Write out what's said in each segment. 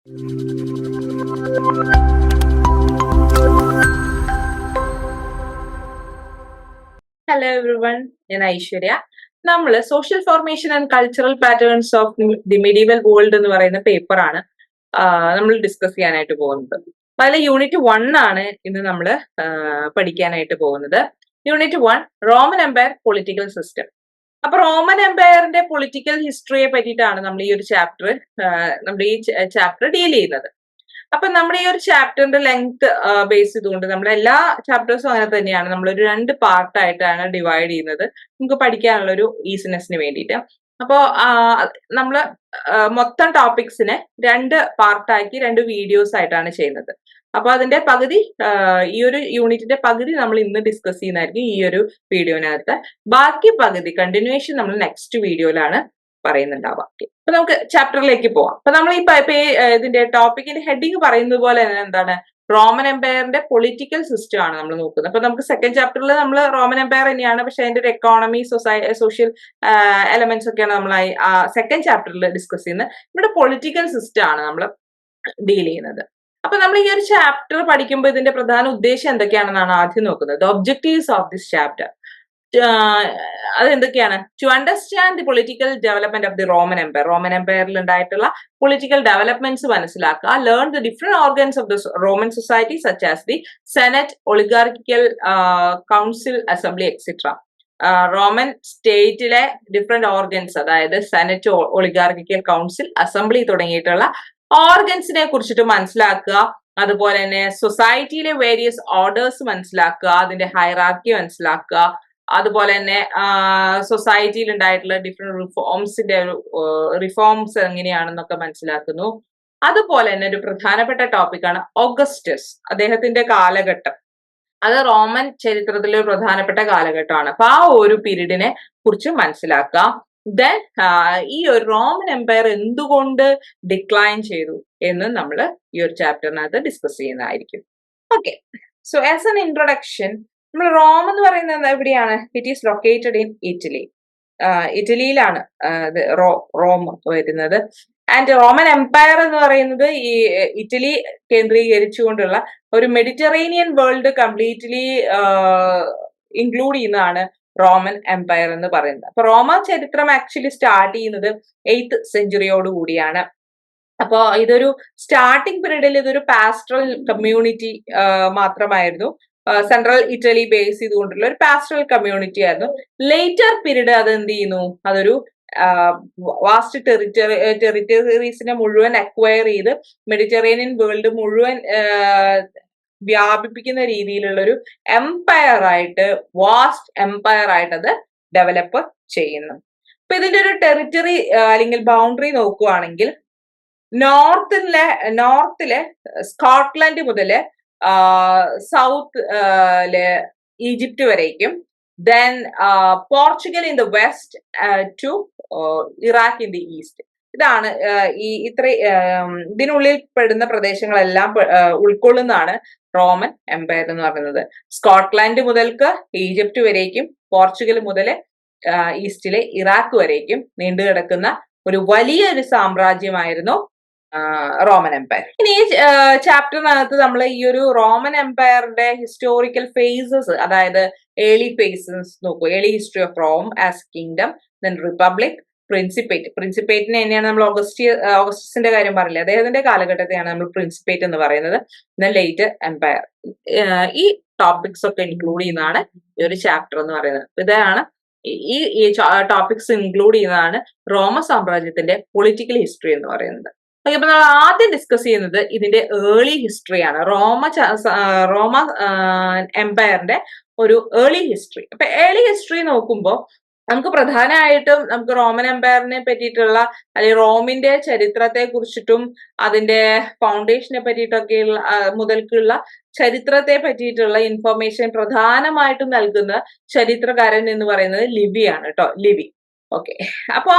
Hello everyone, ഞാൻ ഐശ്വര്യ. നമ്മൾ social formation and cultural patterns of the medieval world എന്ന് പറയുന്ന പേപ്പറാണ് നമ്മൾ ഡിസ്കസ് ചെയ്യാനായിട്ട് പോകുന്നത്. അപ്പൊ അതിലെ യൂണിറ്റ് 1 ആണ് ഇന്ന് നമ്മൾ പഠിക്കാനായിട്ട് പോകുന്നത്. Unit 1 Roman empire political system. അപ്പൊ റോമൻ എംപയറിന്റെ പൊളിറ്റിക്കൽ ഹിസ്റ്ററിയെ പറ്റിയിട്ടാണ് നമ്മൾ ഈ ഒരു ചാപ്റ്റർ ഡീൽ ചെയ്യുന്നത്. അപ്പൊ നമ്മുടെ ഈ ഒരു ചാപ്റ്ററിന്റെ ലെങ്ത് ബേസ് ചെയ്തുകൊണ്ട് നമ്മുടെ എല്ലാ ചാപ്റ്റേഴ്സും അങ്ങനെ തന്നെയാണ്. നമ്മളൊരു 2 പാർട്ടായിട്ടാണ് ഡിവൈഡ് ചെയ്യുന്നത്, നമുക്ക് പഠിക്കാനുള്ള ഒരു ഈസിനെസ്സിന് വേണ്ടിയിട്ട്. അപ്പോ നമ്മള് മൊത്തം ടോപ്പിക്സിനെ 2 പാർട്ടാക്കി 2 വീഡിയോസ് ആയിട്ടാണ് ചെയ്യുന്നത്. അപ്പൊ അതിന്റെ പകുതി ഈ ഒരു യൂണിറ്റിന്റെ പകുതി നമ്മൾ ഇന്ന് ഡിസ്കസ് ചെയ്യുന്നതായിരിക്കും ഈ ഒരു വീഡിയോനകത്ത്. ബാക്കി പകുതി കണ്ടിന്യൂവേഷൻ നമ്മൾ നെക്സ്റ്റ് വീഡിയോയിലാണ് പറയുന്നുണ്ടാവാം. അപ്പൊ നമുക്ക് ചാപ്റ്ററിലേക്ക് പോവാം. അപ്പൊ നമ്മൾ ഇതിന്റെ ടോപ്പിക്കിന്റെ ഹെഡിങ് പറയുന്നത് പോലെ തന്നെ എന്താണ്, റോമൻ എംപയറിന്റെ പൊളിറ്റിക്കൽ സിസ്റ്റം ആണ് നമ്മൾ നോക്കുന്നത്. അപ്പൊ നമുക്ക് സെക്കൻഡ് ചാപ്റ്ററിൽ നമ്മൾ റോമൻ എംപയർ തന്നെയാണ്, പക്ഷെ അതിന്റെ ഒരു എക്കോണമി, സോഷ്യൽ എലമെന്റ്സ് ഒക്കെയാണ് നമ്മൾ സെക്കൻഡ് ചാപ്റ്ററിൽ ഡിസ്കസ് ചെയ്യുന്നത്. ഇവിടെ പൊളിറ്റിക്കൽ സിസ്റ്റം ആണ് നമ്മൾ ഡീൽ ചെയ്യുന്നത്. അപ്പൊ നമ്മൾ ഈ ഒരു ചാപ്റ്റർ പഠിക്കുമ്പോൾ ഇതിന്റെ പ്രധാന ഉദ്ദേശം എന്തൊക്കെയാണെന്നാണ് ആദ്യം നോക്കുന്നത്. ഒബ്ജക്റ്റീവ്സ് ഓഫ് ദിസ് ചാപ്റ്റർ അതെന്തൊക്കെയാണ്? To understand the political development of the Roman empire. Roman എംപയറിൽ ഉണ്ടായിട്ടുള്ള പൊളിറ്റിക്കൽ ഡെവലപ്മെന്റ്സ് മനസ്സിലാക്കുക. Learn the different organs of the Roman society such as the senate, oligarchical council, assembly etcetera. Roman സ്റ്റേറ്റിലെ different organs, അതായത് senate, oligarchical council, assembly തുടങ്ങിയിട്ടുള്ള ഓർഗൻസിനെ കുറിച്ചിട്ട് മനസ്സിലാക്കുക. അതുപോലെ തന്നെ സൊസൈറ്റിയിലെ വേരിയസ് ഓർഡേഴ്സ് മനസ്സിലാക്കുക, അതിന്റെ ഹൈറാർക്കി മനസ്സിലാക്കുക. അതുപോലെ തന്നെ സൊസൈറ്റിയിൽ ഉണ്ടായിട്ടുള്ള ഡിഫറെന്റ് റിഫോംസ് എങ്ങനെയാണെന്നൊക്കെ മനസ്സിലാക്കുന്നു. അതുപോലെ തന്നെ ഒരു പ്രധാനപ്പെട്ട ടോപ്പിക്കാണ് ഓഗസ്റ്റസ്, അദ്ദേഹത്തിന്റെ കാലഘട്ടം. അത് റോമൻ ചരിത്രത്തിലെ ഒരു പ്രധാനപ്പെട്ട കാലഘട്ടമാണ്. അപ്പൊ ആ ഒരു പീരീഡിനെ കുറിച്ച് മനസ്സിലാക്കുക. ദെൻ ഈ ഒരു റോമൻ എംപയർ എന്തുകൊണ്ട് ഡിക്ലൈൻ ചെയ്തു എന്ന് നമ്മൾ ഈ ഒരു ചാപ്റ്ററിനകത്ത് ഡിസ്കസ് ചെയ്യുന്നതായിരിക്കും. Okay, so as an introduction, നമ്മൾ റോം എന്ന് പറയുന്നത് എവിടെയാണ്? It is located in Italy. ഇറ്റലിയിലാണ് റോം വരുന്നത്. ആൻഡ് റോമൻ എംപയർ എന്ന് പറയുന്നത് ഈ ഇറ്റലി കേന്ദ്രീകരിച്ചുകൊണ്ടുള്ള ഒരു മെഡിറ്ററേനിയൻ വേൾഡ് കംപ്ലീറ്റ്ലി ഇൻക്ലൂഡ് ചെയ്യുന്നതാണ് റോമൻ എംപയർ എന്ന് പറയുന്നത്. അപ്പൊ റോമ ചരിത്രം ആക്ച്വലി സ്റ്റാർട്ട് ചെയ്യുന്നത് 8th സെഞ്ചുറിയോട് കൂടിയാണ്. അപ്പോ ഇതൊരു സ്റ്റാർട്ടിംഗ് പീരീഡിൽ ഇതൊരു പാസ്റ്ററൽ കമ്മ്യൂണിറ്റി മാത്രമായിരുന്നു. സെൻട്രൽ ഇറ്റലി ബേസ് ചെയ്തുകൊണ്ടുള്ള ഒരു പാസ്റ്ററൽ കമ്മ്യൂണിറ്റി ആയിരുന്നു. ലേറ്റർ പീരീഡ് അത് എന്ത് ചെയ്യുന്നു, അതൊരു വാസ്റ്റ് ടെറിറ്ററീസിനെ മുഴുവൻ അക്വയർ ചെയ്ത് മെഡിറ്ററേനിയൻ വേൾഡ് മുഴുവൻ വ്യാപിപ്പിക്കുന്ന രീതിയിലുള്ള ഒരു എംപയർ ആയിട്ട്, വാസ്റ്റ് എംപയർ ആയിട്ട് അത് ഡെവലപ്പ് ചെയ്യുന്നു. അപ്പൊ ഇതിന്റെ ഒരു ടെറിറ്ററി അല്ലെങ്കിൽ ബൗണ്ടറി നോക്കുകയാണെങ്കിൽ നോർത്തിലെ സ്കോട്ട്ലൻഡ് മുതല് സൗത്ത് ഈജിപ്റ്റ് വരേക്കും, then Portugal in the west to Iraq in the east. ഇതാണ് ഇതിനുള്ളിൽ പെടുന്ന പ്രദേശങ്ങളെല്ലാം ഉൾക്കൊള്ളുന്നതാണ് റോമൻ എംപയർ എന്ന് പറയുന്നത്. സ്കോട്ട്ലൻഡ് മുതൽക്ക് ഈജിപ്റ്റ് വരേക്കും, പോർച്ചുഗൽ മുതൽ ഈസ്റ്റിലെ ഇറാഖ് വരേക്കും നീണ്ടു കിടക്കുന്ന ഒരു വലിയൊരു സാമ്രാജ്യമായിരുന്നു റോമൻ എംപയർ. ഇനി ഈ ചാപ്റ്ററിനകത്ത് നമ്മൾ ഈ ഒരു റോമൻ എംപയറിന്റെ ഹിസ്റ്റോറിക്കൽ ഫേസസ്, അതായത് ഏർലി ഫേസസ് നോക്കൂ. Early history of Rome as kingdom, then republic, പ്രിൻസിപ്പേറ്റിനെ തന്നെയാണ് നമ്മൾ ഓഗസ്റ്റസിന്റെ കാര്യം പറഞ്ഞില്ലേ, അദ്ദേഹത്തിന്റെ കാലഘട്ടത്തെയാണ് നമ്മൾ പ്രിൻസിപ്പേറ്റ് എന്ന് പറയുന്നത്. Then late empire. ഈ ടോപ്പിക്സ് ഒക്കെ ഇൻക്ലൂഡ് ചെയ്യുന്നതാണ് ഈ ഒരു ചാപ്റ്റർ എന്ന് പറയുന്നത്. ഇതാണ് ഈ ടോപ്പിക്സ് ഇൻക്ലൂഡ് ചെയ്യുന്നതാണ് റോമ സാമ്രാജ്യത്തിന്റെ പൊളിറ്റിക്കൽ ഹിസ്റ്ററി എന്ന് പറയുന്നത്. അപ്പൊ നമ്മൾ ആദ്യം ഡിസ്കസ് ചെയ്യുന്നത് ഇതിന്റെ ഏർലി ഹിസ്റ്ററിയാണ്. റോമ എംപയറിന്റെ ഒരു ഏർലി ഹിസ്റ്ററി. അപ്പൊ ഏർലി ഹിസ്റ്ററി നോക്കുമ്പോൾ നമുക്ക് പ്രധാനമായിട്ടും നമുക്ക് റോമൻ എംപയറിനെ പറ്റിയിട്ടുള്ള, അല്ലെങ്കിൽ റോമിന്റെ ചരിത്രത്തെ കുറിച്ചിട്ടും അതിന്റെ ഫൗണ്ടേഷനെ പറ്റിയിട്ടൊക്കെയുള്ള മുതൽക്കുള്ള ചരിത്രത്തെ പറ്റിയിട്ടുള്ള ഇൻഫർമേഷൻ പ്രധാനമായിട്ടും നൽകുന്ന ചരിത്രകാരൻ എന്ന് പറയുന്നത് ലിവിയാണ് കേട്ടോ, ലിവി. ഓക്കെ, അപ്പൊ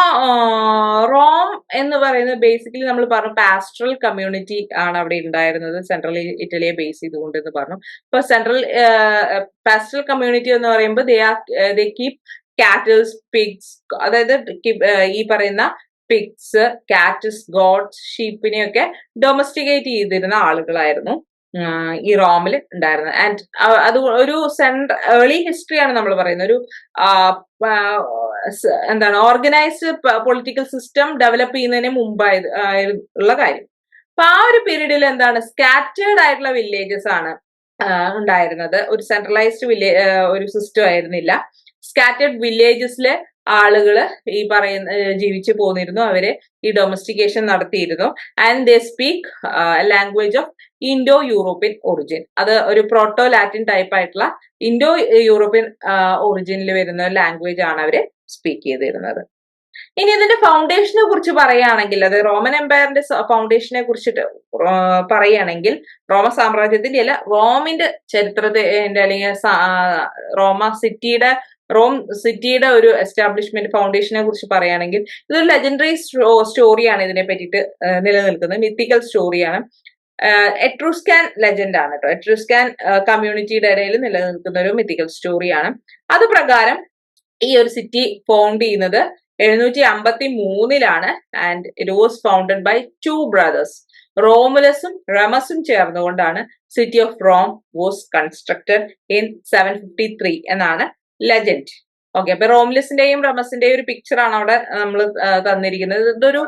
റോം എന്ന് പറയുന്നത് ബേസിക്കലി നമ്മൾ പറഞ്ഞു പാസ്റ്ററൽ കമ്മ്യൂണിറ്റി ആണ് അവിടെ ഉണ്ടായിരുന്നത്, സെൻട്രൽ ഇറ്റലിയെ ബേസ് ചെയ്തുകൊണ്ട് എന്ന് പറഞ്ഞു. ഇപ്പൊ പാസ്റ്ററൽ കമ്മ്യൂണിറ്റി എന്ന് പറയുമ്പോൾ ദേ കീപ് കാറ്റിൽസ്, പിഗ്സ്, അതായത് ഈ പറയുന്ന പിഗ്സ്, കാറ്റ്സ്, ഗോഡ്സ്, ഷീപ്പിനെയൊക്കെ ഡൊമസ്റ്റിക്കേറ്റ് ചെയ്തിരുന്ന ആളുകളായിരുന്നു ഈ റോമിൽ ഉണ്ടായിരുന്നത്. ആൻഡ് അത് ഒരു ഏർലി ഹിസ്റ്ററിയാണ് നമ്മൾ പറയുന്നത്. ഒരു എന്താണ് ഓർഗനൈസ്ഡ് പൊളിറ്റിക്കൽ സിസ്റ്റം ഡെവലപ്പ് ചെയ്യുന്നതിന് മുമ്പായി ഉള്ള കാര്യം. അപ്പൊ ആ ഒരു പീരീഡിൽ എന്താണ് സ്കാറ്റേർഡ് ആയിട്ടുള്ള വില്ലേജസ് ആണ് ഉണ്ടായിരുന്നത്. ഒരു സെൻട്രലൈസ്ഡ് ഒരു സിസ്റ്റം ആയിരുന്നില്ല. സ്കാറ്റേർഡ് വില്ലേജസിലെ ആളുകള് ഈ പറയുന്ന ജീവിച്ചു പോന്നിരുന്നു. അവര് ഈ ഡൊമസ്റ്റിക്കേഷൻ നടത്തിയിരുന്നു. And they speak language of Indo European origin. അത് ഒരു പ്രോട്ടോ ലാറ്റിൻ ടൈപ്പ് ആയിട്ടുള്ള ഇൻഡോ യൂറോപ്യൻ ഒറിജിനിൽ വരുന്ന ലാംഗ്വേജ് ആണ് അവര് സ്പീക്ക് ചെയ്തിരുന്നത്. ഇനി ഇതിന്റെ ഫൗണ്ടേഷനെ കുറിച്ച് പറയുകയാണെങ്കിൽ, അത് റോമൻ എംപയറിന്റെ ഫൗണ്ടേഷനെ കുറിച്ചിട്ട് പറയുകയാണെങ്കിൽ, റോമ സാമ്രാജ്യത്തിന്റെ അല്ല, റോമിന്റെ ചരിത്രത്തിന്റെ അല്ലെങ്കിൽ റോം സിറ്റിയുടെ ഒരു എസ്റ്റാബ്ലിഷ്മെന്റ് ഫൗണ്ടേഷനെ കുറിച്ച് പറയുകയാണെങ്കിൽ, ഇതൊരു ലെജൻഡറി സ്റ്റോറിയാണ്. ഇതിനെ പറ്റിയിട്ട് നിലനിൽക്കുന്നത് മിത്തിക്കൽ സ്റ്റോറിയാണ്. എട്രൂസ്കാൻ ലെജൻഡ് ആണ് കേട്ടോ. എട്രൂസ്കാൻ കമ്മ്യൂണിറ്റിയുടെ ഇടയിൽ നിലനിൽക്കുന്ന ഒരു മിത്തിക്കൽ സ്റ്റോറിയാണ്. അത് പ്രകാരം ഈ ഒരു സിറ്റി ഫൗണ്ട് ചെയ്യുന്നത് 753 and it was founded by 2 brothers. റോമുലസും റമസും ചേർന്നുകൊണ്ടാണ് city of Rome was constructed in 753 എന്നാണ് ലെജൻഡ്. ഓക്കെ, അപ്പൊ റോമുലസിന്റെയും റമസിന്റെയും ഒരു പിക്ചർ ആണ് അവിടെ നമ്മൾ തന്നിരിക്കുന്നത്. ഇതൊരു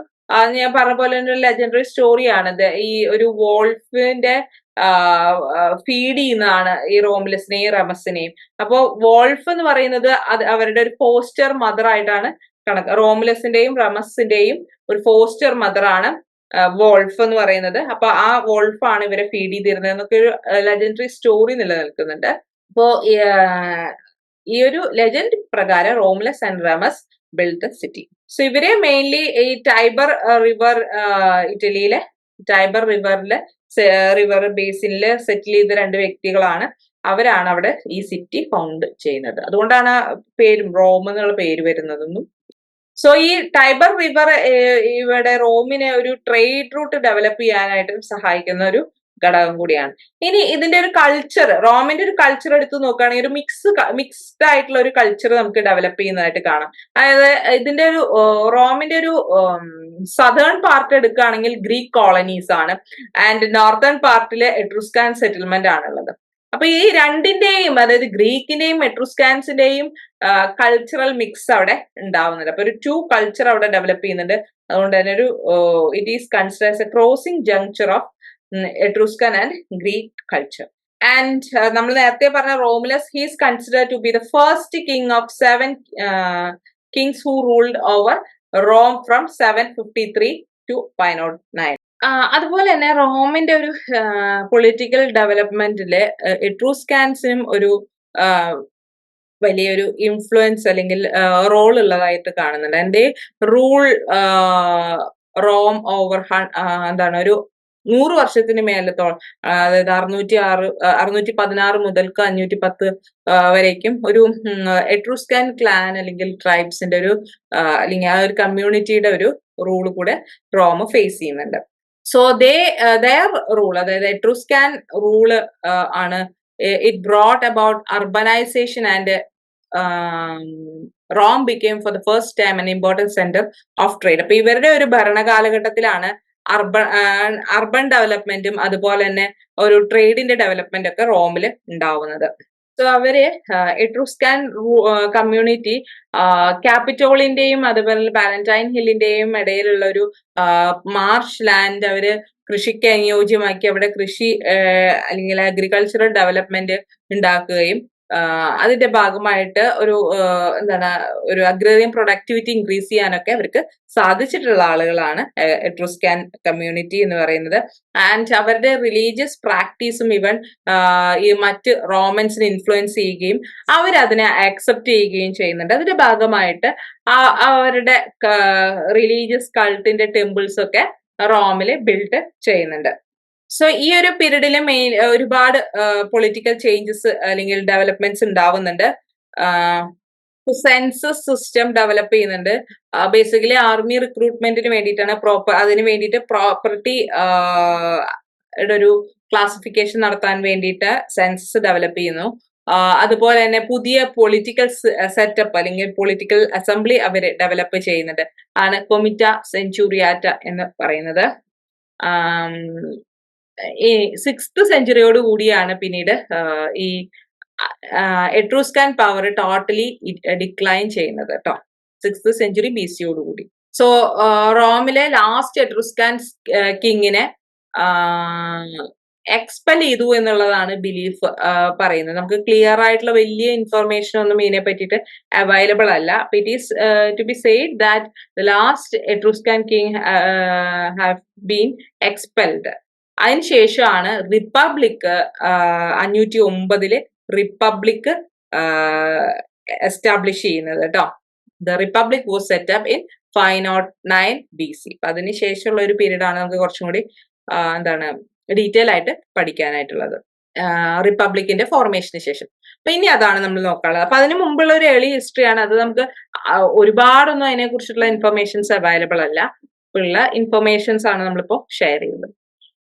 ഞാൻ പറഞ്ഞ പോലെ ഒരു ലെജൻഡറി സ്റ്റോറിയാണ്. ഈ ഒരു വോൾഫിന്റെ ഫീഡ് ചെയ്യുന്നതാണ് ഈ റോമുലസിനെയും റമസിനെയും. അപ്പോ വോൾഫ് എന്ന് പറയുന്നത് അത് അവരുടെ ഒരു ഫോസ്റ്റർ മദർ ആയിട്ടാണ് കണക്ക്. റോമുലസിന്റെയും റമസിന്റെയും ഒരു ഫോസ്റ്റർ മദർ ആണ് വോൾഫ് എന്ന് പറയുന്നത്. അപ്പൊ ആ വോൾഫ് ആണ് ഇവരെ ഫീഡ് ചെയ്തിരുന്നത് എന്നൊക്കെ ഒരു ലെജൻഡറി സ്റ്റോറി നിലനിൽക്കുന്നുണ്ട്. അപ്പോ ഈ ഒരു ലെജൻഡ് പ്രകാരം Romulus and Remus build the city. So ഇവരെ മെയിൻലി ഈ ടൈബർ റിവർ, ഇറ്റലിയിലെ ടൈബർ റിവർ ബേസിനിൽ സെറ്റിൽ ചെയ്ത 2 വ്യക്തികളാണ്. അവരാണ് അവിടെ ഈ സിറ്റി ഫൗണ്ട് ചെയ്യുന്നത്. അതുകൊണ്ടാണ് പേരും റോം എന്നുള്ള പേര് വരുന്നതെന്നും. സോ ഈ ടൈബർ റിവർ ഇവിടെ റോമിനെ ഒരു ട്രേഡ് റൂട്ട് ഡെവലപ്പ് ചെയ്യാനായിട്ടും സഹായിക്കുന്ന ഒരു ഘടകം കൂടിയാണ്. ഇനി ഇതിന്റെ ഒരു കൾച്ചർ, റോമിന്റെ ഒരു കൾച്ചർ എടുത്ത് നോക്കുകയാണെങ്കിൽ ഒരു മിക്സ്ഡ് ആയിട്ടുള്ള ഒരു കൾച്ചർ നമുക്ക് ഡെവലപ്പ് ചെയ്യുന്നതായിട്ട് കാണാം. അതായത് ഇതിന്റെ ഒരു റോമിന്റെ ഒരു സദേൺ പാർട്ട് എടുക്കുകയാണെങ്കിൽ ഗ്രീക്ക് കോളനീസ് ആണ്, ആൻഡ് നോർത്തേൺ പാർട്ടിലെ എട്രൂസ്കാൻ സെറ്റിൽമെന്റ് ആണുള്ളത്. അപ്പൊ ഈ രണ്ടിന്റെയും, അതായത് ഗ്രീക്കിന്റെയും എട്രൂസ്കാൻസിന്റെയും കൾച്ചറൽ മിക്സ് അവിടെ ഉണ്ടാവുന്നുണ്ട്. അപ്പൊ ഒരു 2 കൾച്ചർ അവിടെ ഡെവലപ്പ് ചെയ്യുന്നുണ്ട്. അതുകൊണ്ട് തന്നെ ഒരു it is considered a crossing juncture of Etruscan and Greek culture. And നമ്മൾ നേരത്തെ പറഞ്ഞ Romulus, he is considered to be the first king of 7 kings who ruled over Rome from 753 to 509. അതുപോലെ തന്നെ റോമിന്റെ ഒരു പൊളിറ്റിക്കൽ ഡെവലപ്മെന്റില് എട്രൂസ്കാൻസിനും ഒരു വലിയൊരു ഇൻഫ്ലുവൻസ് അല്ലെങ്കിൽ റോൾ ഉള്ളതായിട്ട് കാണുന്നുണ്ട്. ആൻഡ് റൂൾ റോം ഓവർ എന്താണ് ഒരു 100 വർഷത്തിന് മേലത്തോളം, അതായത് 616 മുതൽക്ക് 510 വരേക്കും ഒരു എട്രൂസ്കാൻ ക്ലാൻ അല്ലെങ്കിൽ ട്രൈബ്സിന്റെ ഒരു അല്ലെങ്കിൽ ആ ഒരു കമ്മ്യൂണിറ്റിയുടെ ഒരു റൂൾ കൂടെ റോം ഫേസ് ചെയ്യുന്നുണ്ട്. സോ their റൂൾ, അതായത് എട്രൂസ്കാൻ റൂള് ആണ് it brought about urbanisation and Rome became for the first time an important center of trade. അപ്പൊ ഇവരുടെ ഒരു ഭരണകാലഘട്ടത്തിലാണ് അർബൻ ഡെവലപ്മെന്റും അതുപോലെ തന്നെ ഒരു ട്രേഡിന്റെ ഡെവലപ്മെന്റ് ഒക്കെ റോമിൽ ഉണ്ടാവുന്നത്. സോ അവര് എട്രൂസ്കാൻ കമ്മ്യൂണിറ്റി ക്യാപിറ്റോളിന്റെയും അതുപോലെ പാലന്റൈൻ ഹില്ലിന്റെയും ഇടയിലുള്ള ഒരു മാർഷ് ലാൻഡ് അവര് കൃഷിക്ക് അനുയോജ്യമാക്കി അവിടെ കൃഷി അല്ലെങ്കിൽ അഗ്രികൾച്ചറൽ ഡെവലപ്മെന്റ് ഉണ്ടാക്കുകയും അതിന്റെ ഭാഗമായിട്ട് ഒരു എന്താണ് ഒരു അഗ്രേറിയൻ പ്രൊഡക്ടിവിറ്റി ഇൻക്രീസ് ചെയ്യാനൊക്കെ അവർക്ക് സാധിച്ചിട്ടുള്ള ആളുകളാണ് എട്രൂസ്കാൻ കമ്മ്യൂണിറ്റി എന്ന് പറയുന്നത്. ആൻഡ് അവരുടെ റിലീജിയസ് പ്രാക്ടീസും ഇവൻ ഈ മറ്റ് റോമൻസിനെ ഇൻഫ്ലുവൻസ് ചെയ്യുകയും അവരതിനെ ആക്സെപ്റ്റ് ചെയ്യുകയും ചെയ്യുന്നുണ്ട്. അതിന്റെ ഭാഗമായിട്ട് അവരുടെ റിലീജിയസ് കൾട്ടിന്റെ ടെമ്പിൾസ് ഒക്കെ റോമില് ബിൽഡ് ചെയ്യുന്നുണ്ട്. സോ ഈ ഒരു പീരീഡിൽ ഒരുപാട് പൊളിറ്റിക്കൽ ചേഞ്ചസ് അല്ലെങ്കിൽ ഡെവലപ്മെന്റ്സ് ഉണ്ടാവുന്നുണ്ട്. സെൻസസ് സിസ്റ്റം ഡെവലപ്പ് ചെയ്യുന്നുണ്ട്. ബേസിക്കലി ആർമി റിക്രൂട്ട്മെന്റിന് വേണ്ടിയിട്ടാണ് അതിന് വേണ്ടിയിട്ട് പ്രോപ്പർട്ടി ഒരു ക്ലാസിഫിക്കേഷൻ നടത്താൻ വേണ്ടിയിട്ട് സെൻസസ് ഡെവലപ്പ് ചെയ്യുന്നു. അതുപോലെ തന്നെ പുതിയ പൊളിറ്റിക്കൽ സെറ്റപ്പ് അല്ലെങ്കിൽ പൊളിറ്റിക്കൽ അസംബ്ലി അവർ ഡെവലപ്പ് ചെയ്യുന്നുണ്ട്, ആണ് കൊമിറ്റ സെഞ്ചുറിയാറ്റ എന്ന് പറയുന്നത്. ഈ 6th സെഞ്ചുറിയോട് കൂടിയാണ് പിന്നീട് ഈ എട്രൂസ്കൻ പവർ ടോട്ടലി ഡിക്ലൈൻ ചെയ്യുന്നത് കേട്ടോ, 6th സെഞ്ചുറി BC കൂടി. സോ റോമിലെ ലാസ്റ്റ് എട്രൂസ്കൻ കിങ്ങിനെ എക്സ്പെൽ ചെയ്തു എന്നുള്ളതാണ് ബിലീഫ് പറയുന്നത്. നമുക്ക് ക്ലിയർ ആയിട്ടുള്ള വലിയ ഇൻഫർമേഷൻ ഒന്നും ഇതിനെ പറ്റിയിട്ട് അവൈലബിൾ അല്ല. It is to be said that the last Etruscan king have been expelled. അതിനുശേഷമാണ് റിപ്പബ്ലിക് 509 റിപ്പബ്ലിക് എസ്റ്റാബ്ലിഷ് ചെയ്യുന്നത് കേട്ടോ. The republic was set up in 509 BC. അതിനുശേഷമുള്ള ഒരു പീരീഡ് ആണ് നമുക്ക് കുറച്ചും കൂടി എന്താണ് ഡീറ്റെയിൽ ആയിട്ട് പഠിക്കാനായിട്ടുള്ളത്, റിപ്പബ്ലിക്കിന്റെ ഫോർമേഷന് ശേഷം. അപ്പൊ ഇനി അതാണ് നമ്മൾ നോക്കാനുള്ളത്. അപ്പൊ അതിന് മുമ്പുള്ള ഒരു ഏർലി ഹിസ്റ്ററി ആണ് അത്. നമുക്ക് ഒരുപാടൊന്നും അതിനെ കുറിച്ചിട്ടുള്ള ഇൻഫർമേഷൻസ് അവൈലബിൾ അല്ല. ഉള്ള ഇൻഫർമേഷൻസ് ആണ് നമ്മളിപ്പോ ഷെയർ ചെയ്യുന്നത്.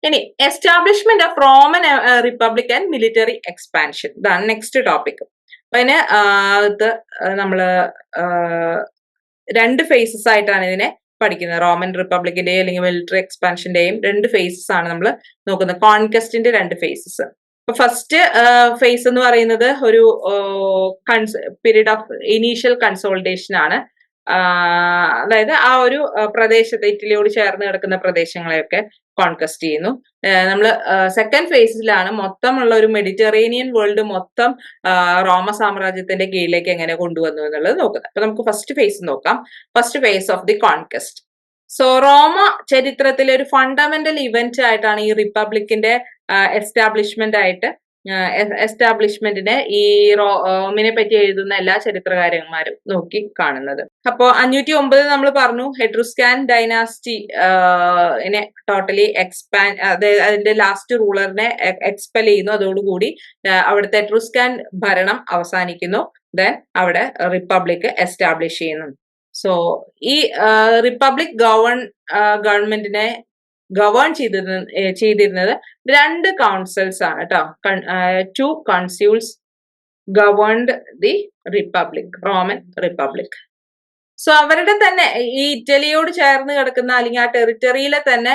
ഇനി establishment of Roman republic and military expansion, ഇതാണ് നെക്സ്റ്റ് ടോപ്പിക്. അപ്പൊ അതിന് നമ്മള് 2 phases ആയിട്ടാണ് ഇതിനെ പഠിക്കുന്നത്. റോമൻ റിപ്പബ്ലിക്കിന്റെയും അല്ലെങ്കിൽ മിലിറ്ററി എക്സ്പാൻഷന്റെയും 2 phases ആണ് നമ്മൾ നോക്കുന്നത്. കോൺക്വസ്റ്റിന്റെ 2 phases. അപ്പൊ ഫസ്റ്റ് ഫേസ് എന്ന് പറയുന്നത് ഒരു പീരീഡ് ഓഫ് ഇനീഷ്യൽ കൺസോൾട്ടേഷൻ ആണ്. അതായത് ആ ഒരു പ്രദേശത്ത് ഇറ്റലിയോട് ചേർന്ന് കിടക്കുന്ന പ്രദേശങ്ങളെയൊക്കെ കോൺക്വസ്റ്റ് ചെയ്യുന്നു. നമ്മൾ സെക്കൻഡ് ഫേസിലാണ് മൊത്തമുള്ള ഒരു മെഡിറ്ററേനിയൻ വേൾഡ് മൊത്തം റോമ സാമ്രാജ്യത്തിന്റെ കീഴിലേക്ക് എങ്ങനെ കൊണ്ടുവന്നു എന്നുള്ളത് നോക്കുന്നത്. അപ്പൊ നമുക്ക് ഫസ്റ്റ് ഫേസ് നോക്കാം. First phase of the conquest. So Roma ചരിത്രത്തിലെ ഒരു ഫണ്ടമെന്റൽ ഇവന്റ് ആയിട്ടാണ് ഈ റിപ്പബ്ലിക്കിന്റെ എസ്റ്റാബ്ലിഷ്മെന്റിനെ ഈ റോമിനെ പറ്റി എഴുതുന്ന എല്ലാ ചരിത്രകാരന്മാരും നോക്കി കാണുന്നത്. അപ്പോ 509 നമ്മൾ പറഞ്ഞു എട്രൂസ്കൻ ഡൈനാസ്റ്റി ടോട്ടലി അതിന്റെ ലാസ്റ്റ് റൂളറിനെ എക്സ്പെൽ ചെയ്യുന്നു. അതോടുകൂടി അവിടുത്തെ എട്രൂസ്കൻ ഭരണം അവസാനിക്കുന്നു. ദെൻ അവിടെ റിപ്പബ്ലിക് എസ്റ്റാബ്ലിഷ് ചെയ്യുന്നു. സോ ഈ റിപ്പബ്ലിക് ഗവൺമെന്റിനെ ഗവേൺ ചെയ്തിരുന്നത് 2 കൗൺസിൽസ് ആണ് കേട്ടോ. 2 councils governed the republic, Roman republic. So അവരുടെ തന്നെ ഈ ഇറ്റലിയോട് ചേർന്ന് കിടക്കുന്ന അല്ലെങ്കിൽ ആ ടെറിറ്ററിയിലെ തന്നെ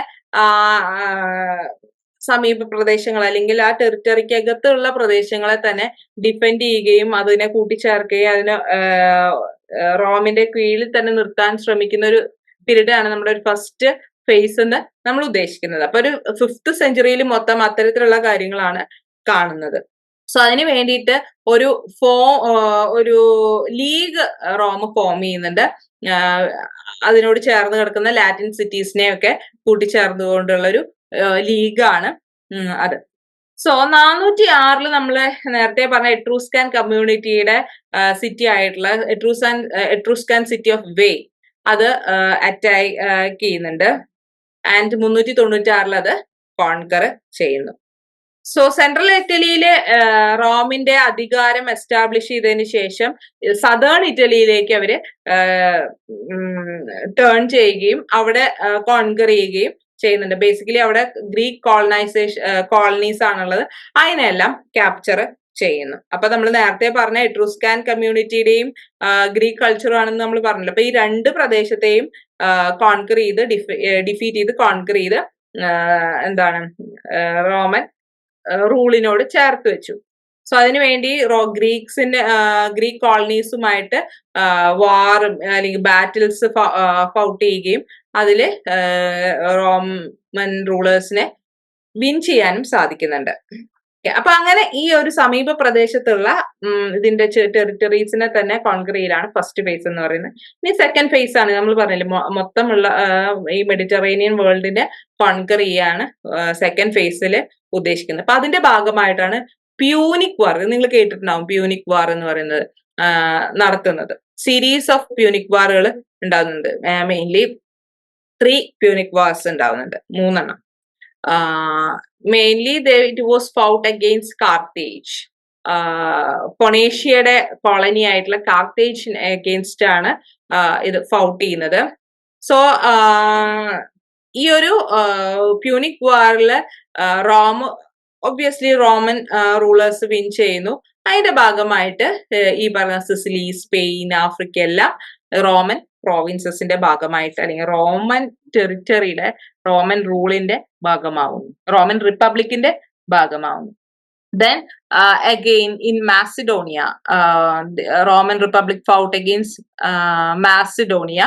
സമീപ പ്രദേശങ്ങൾ അല്ലെങ്കിൽ ആ ടെറിറ്ററിക്കകത്തുള്ള പ്രദേശങ്ങളെ തന്നെ ഡിഫെൻഡ് ചെയ്യുകയും അതിനെ കൂട്ടിച്ചേർക്കുകയും അതിന് റോമിന്റെ കീഴിൽ തന്നെ നിർത്താൻ ശ്രമിക്കുന്ന ഒരു പീരീഡ് ആണ് നമ്മുടെ ഒരു ഫസ്റ്റ് ഫേസ് എന്ന് നമ്മൾ ഉദ്ദേശിക്കുന്നത്. അപ്പൊ ഒരു 5th സെഞ്ചുറിയിൽ മൊത്തം അത്തരത്തിലുള്ള കാര്യങ്ങളാണ് കാണുന്നത്. സോ അതിന് വേണ്ടിയിട്ട് ഒരു ലീഗ് റോം ഫോം ചെയ്യുന്നുണ്ട്. അതിനോട് ചേർന്ന് കിടക്കുന്ന ലാറ്റിൻ സിറ്റീസിനെയൊക്കെ കൂട്ടിച്ചേർന്നുകൊണ്ടുള്ള ഒരു ലീഗാണ് അത്. സോ 406 നമ്മള് നേരത്തെ പറഞ്ഞ എട്രൂസ്കൻ കമ്മ്യൂണിറ്റിയുടെ സിറ്റി ആയിട്ടുള്ള എട്രൂസ്കൻ സിറ്റി ഓഫ് വേ അത് അറ്റാക്ക് ചെയ്യുന്നുണ്ട്. ആൻഡ് 396 അത് കോൺകർ ചെയ്യുന്നു. സോ സെൻട്രൽ ഇറ്റലിയിലെ റോമിന്റെ അധികാരം എസ്റ്റാബ്ലിഷ് ചെയ്തതിന് ശേഷം സദേൺ ഇറ്റലിയിലേക്ക് അവര് ടേൺ ചെയ്യുകയും അവിടെ കോൺകർ ചെയ്യുകയും ചെയ്യുന്നുണ്ട്. ബേസിക്കലി അവിടെ ഗ്രീക്ക് കോളനീസ് ആണുള്ളത്, അതിനെല്ലാം ക്യാപ്ചർ ചെയ്യുന്നു. അപ്പൊ നമ്മൾ നേരത്തെ പറഞ്ഞ എട്രൂസ്കൻ കമ്മ്യൂണിറ്റിയുടെയും ഗ്രീക്ക് കൾച്ചറും ആണെന്ന് നമ്മൾ പറഞ്ഞല്ലോ. അപ്പൊ ഈ 2 പ്രദേശത്തെയും കോൺകർ ചെയ്ത് ഡിഫീറ്റ് ചെയ്ത് കോൺകർ ചെയ്ത് എന്താണ് റോമൻ റൂളിനോട് ചേർത്ത് വെച്ചു. സോ അതിനുവേണ്ടി ഗ്രീക്ക് കോളനീസുമായിട്ട് വാറും അല്ലെങ്കിൽ ബാറ്റിൽസ് ഫൗട്ട് ചെയ്യുകയും അതില് റോമൻ റൂളേഴ്സിനെ വിൻ ചെയ്യാനും സാധിക്കുന്നുണ്ട്. അപ്പൊ അങ്ങനെ ഈ ഒരു സമീപ പ്രദേശത്തുള്ള ഇതിന്റെ ടെറിട്ടറീസിനെ തന്നെ കോൺകർ ചെയ്യലാണ് ഫസ്റ്റ് ഫേസ് എന്ന് പറയുന്നത്. ഇനി സെക്കൻഡ് ഫേസ് ആണ് നമ്മൾ പറഞ്ഞില്ലേ മൊത്തമുള്ള ഈ മെഡിറ്ററേനിയൻ വേൾഡിനെ കോൺകർ ചെയ്യാണ് സെക്കൻഡ് ഫേസിൽ ഉദ്ദേശിക്കുന്നത്. അപ്പൊ അതിന്റെ ഭാഗമായിട്ടാണ് പ്യൂണിക് വാർ, നിങ്ങൾ കേട്ടിട്ടുണ്ടാവും പ്യൂണിക് വാർ എന്ന് പറയുന്നത് നടത്തുന്നത്. സീരീസ് ഓഫ് പ്യൂണിക് വാറുകൾ ഉണ്ടാകുന്നുണ്ട്. മെയിൻലി 3 പ്യൂണിക് വാർസ് ഉണ്ടാവുന്നുണ്ട്, 3 എണ്ണം. Mainly it was fought against Carthage. പൊണേഷ്യയുടെ കോളനി ആയിട്ടുള്ള കാർത്തേജ് അഗെയിൻസ്റ്റ് ആണ് ഇത് ഫൗട്ട് ചെയ്യുന്നത്. സോ ഈ ഒരു പ്യൂണിക് വാറില് ഒബ്വിയസ്ലി റോമൻ റൂളേഴ്സ് വിൻ ചെയ്യുന്നു. അതിന്റെ ഭാഗമായിട്ട് ഈ പറഞ്ഞ സിസിലി, സ്പെയിൻ, ആഫ്രിക്ക എല്ലാം റോമൻ പ്രോവിൻസസിന്റെ ഭാഗമായിട്ട് അല്ലെങ്കിൽ റോമൻ ടെറിറ്ററിയുടെ റോമൻ റൂളിന്റെ ഭാഗമാവുന്നു, റോമൻ റിപ്പബ്ലിക്കിന്റെ ഭാഗമാവുന്നു. Then again in Macedonia, the Roman Republic fought against Macedonia.